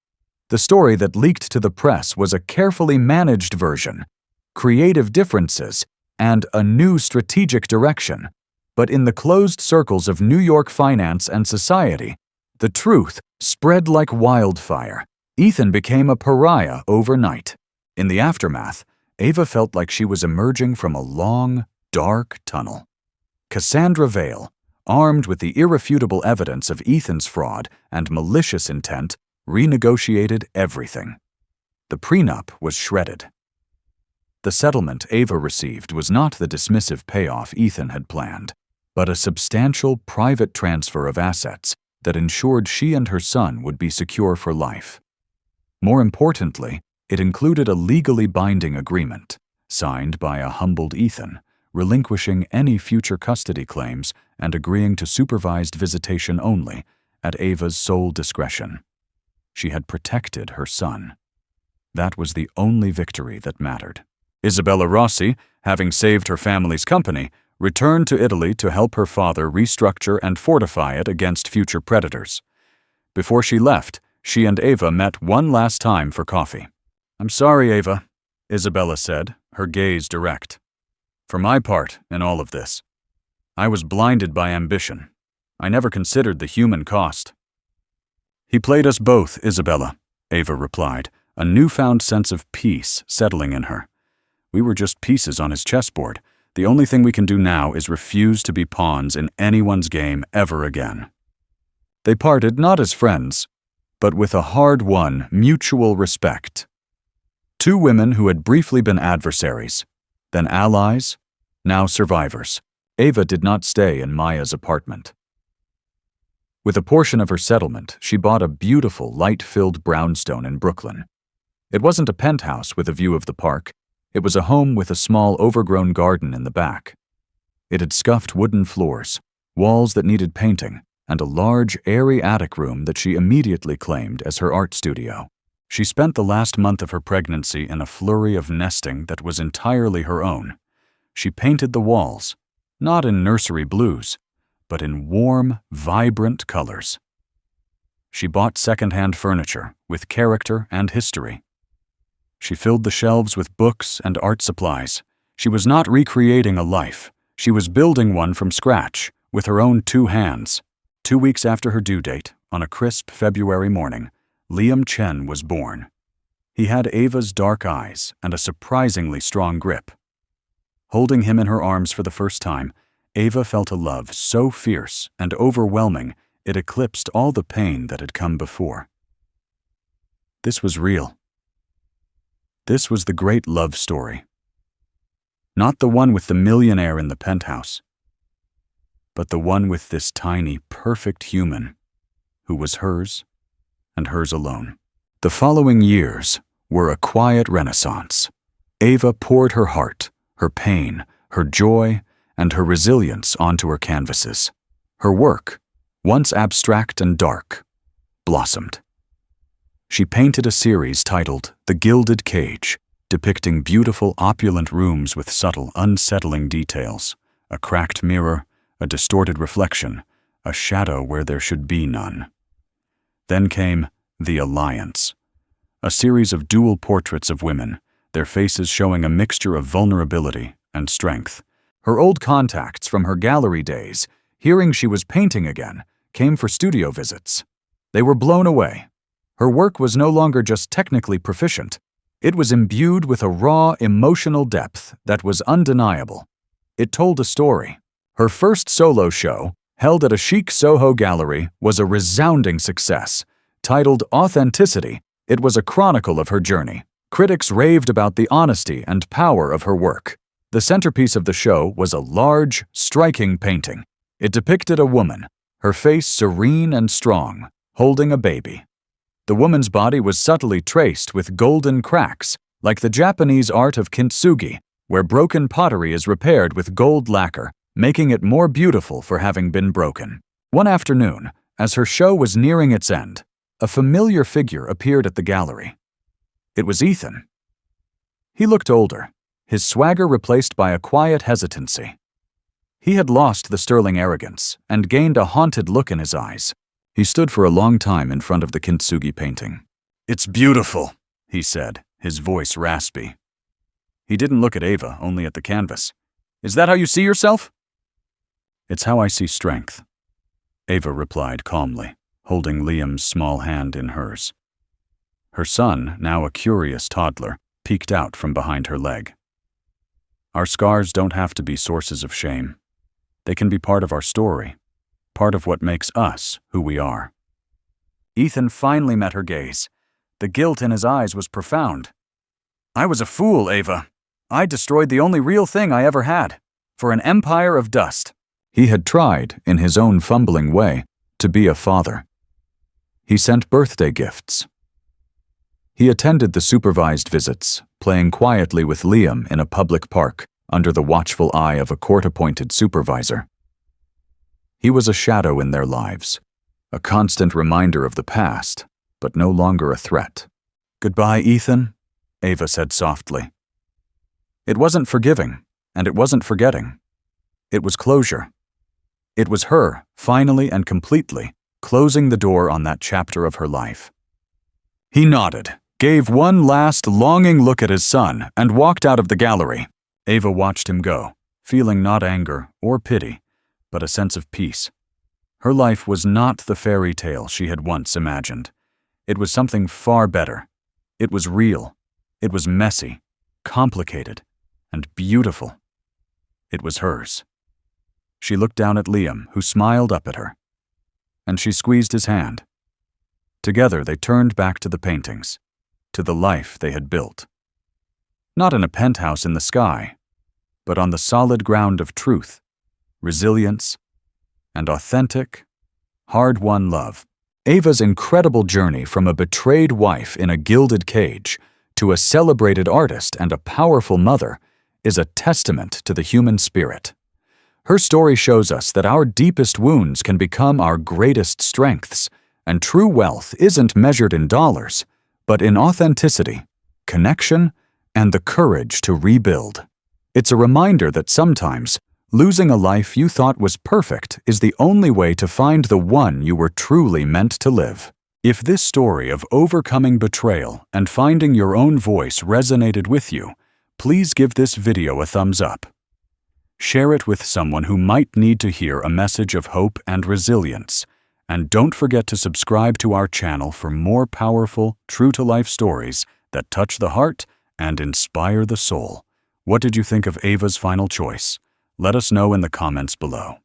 The story that leaked to the press was a carefully managed version, creative differences, and a new strategic direction. But in the closed circles of New York finance and society, the truth spread like wildfire. Ethan became a pariah overnight. In the aftermath, Ava felt like she was emerging from a long, dark tunnel. Cassandra Vale, armed with the irrefutable evidence of Ethan's fraud and malicious intent, renegotiated everything. The prenup was shredded. The settlement Ava received was not the dismissive payoff Ethan had planned, but a substantial private transfer of assets that ensured she and her son would be secure for life. More importantly, it included a legally binding agreement, signed by a humbled Ethan, relinquishing any future custody claims and agreeing to supervised visitation only, at Ava's sole discretion. She had protected her son. That was the only victory that mattered. Isabella Rossi, having saved her family's company, returned to Italy to help her father restructure and fortify it against future predators. Before she left, she and Ava met one last time for coffee. "I'm sorry, Ava," Isabella said, her gaze direct. "For my part in all of this, I was blinded by ambition. I never considered the human cost." "He played us both, Isabella," Ava replied, a newfound sense of peace settling in her. "We were just pieces on his chessboard. The only thing we can do now is refuse to be pawns in anyone's game ever again." They parted not as friends, but with a hard-won mutual respect. Two women who had briefly been adversaries, then allies, now survivors. Ava did not stay in Maya's apartment. With a portion of her settlement, she bought a beautiful, light-filled brownstone in Brooklyn. It wasn't a penthouse with a view of the park. It was a home with a small, overgrown garden in the back. It had scuffed wooden floors, walls that needed painting, and a large, airy attic room that she immediately claimed as her art studio. She spent the last month of her pregnancy in a flurry of nesting that was entirely her own. She painted the walls, not in nursery blues, but in warm, vibrant colors. She bought second-hand furniture with character and history. She filled the shelves with books and art supplies. She was not recreating a life. She was building one from scratch, with her own two hands. 2 weeks after her due date, on a crisp February morning, Liam Chen was born. He had Ava's dark eyes and a surprisingly strong grip. Holding him in her arms for the first time, Ava felt a love so fierce and overwhelming it eclipsed all the pain that had come before. This was real. This was the great love story. Not the one with the millionaire in the penthouse, but the one with this tiny, perfect human who was hers and hers alone. The following years were a quiet renaissance. Ava poured her heart, her pain, her joy, and her resilience onto her canvases. Her work, once abstract and dark, blossomed. She painted a series titled The Gilded Cage, depicting beautiful, opulent rooms with subtle, unsettling details, a cracked mirror, a distorted reflection, a shadow where there should be none. Then came The Alliance, a series of dual portraits of women, their faces showing a mixture of vulnerability and strength. Her old contacts from her gallery days, hearing she was painting again, came for studio visits. They were blown away. Her work was no longer just technically proficient. It was imbued with a raw, emotional depth that was undeniable. It told a story. Her first solo show, held at a chic Soho gallery, was a resounding success. Titled Authenticity, it was a chronicle of her journey. Critics raved about the honesty and power of her work. The centerpiece of the show was a large, striking painting. It depicted a woman, her face serene and strong, holding a baby. The woman's body was subtly traced with golden cracks, like the Japanese art of kintsugi, where broken pottery is repaired with gold lacquer, making it more beautiful for having been broken. One afternoon, as her show was nearing its end, a familiar figure appeared at the gallery. It was Ethan. He looked older, his swagger replaced by a quiet hesitancy. He had lost the sterling arrogance and gained a haunted look in his eyes. He stood for a long time in front of the kintsugi painting. "It's beautiful," he said, his voice raspy. He didn't look at Ava, only at the canvas. "Is that how you see yourself?" "It's how I see strength," Ava replied calmly, holding Liam's small hand in hers. Her son, now a curious toddler, peeked out from behind her leg. "Our scars don't have to be sources of shame. They can be part of our story, part of what makes us who we are." Ethan finally met her gaze. The guilt in his eyes was profound. "I was a fool, Ava. I destroyed the only real thing I ever had, for an empire of dust." He had tried, in his own fumbling way, to be a father. He sent birthday gifts. He attended the supervised visits, playing quietly with Liam in a public park under the watchful eye of a court-appointed supervisor. He was a shadow in their lives, a constant reminder of the past, but no longer a threat. "Goodbye, Ethan," Ava said softly. It wasn't forgiving, and it wasn't forgetting. It was closure. It was her, finally and completely, closing the door on that chapter of her life. He nodded, gave one last longing look at his son, and walked out of the gallery. Ava watched him go, feeling not anger or pity, but a sense of peace. Her life was not the fairy tale she had once imagined. It was something far better. It was real. It was messy, complicated, and beautiful. It was hers. She looked down at Liam, who smiled up at her, and she squeezed his hand. Together they turned back to the paintings, to the life they had built. Not in a penthouse in the sky, but on the solid ground of truth, resilience, and authentic, hard-won love. Ava's incredible journey from a betrayed wife in a gilded cage to a celebrated artist and a powerful mother is a testament to the human spirit. Her story shows us that our deepest wounds can become our greatest strengths, and true wealth isn't measured in dollars, but in authenticity, connection, and the courage to rebuild. It's a reminder that sometimes losing a life you thought was perfect is the only way to find the one you were truly meant to live. If this story of overcoming betrayal and finding your own voice resonated with you, please give this video a thumbs up. Share it with someone who might need to hear a message of hope and resilience. And don't forget to subscribe to our channel for more powerful, true-to-life stories that touch the heart and inspire the soul. What did you think of Ava's final choice? Let us know in the comments below.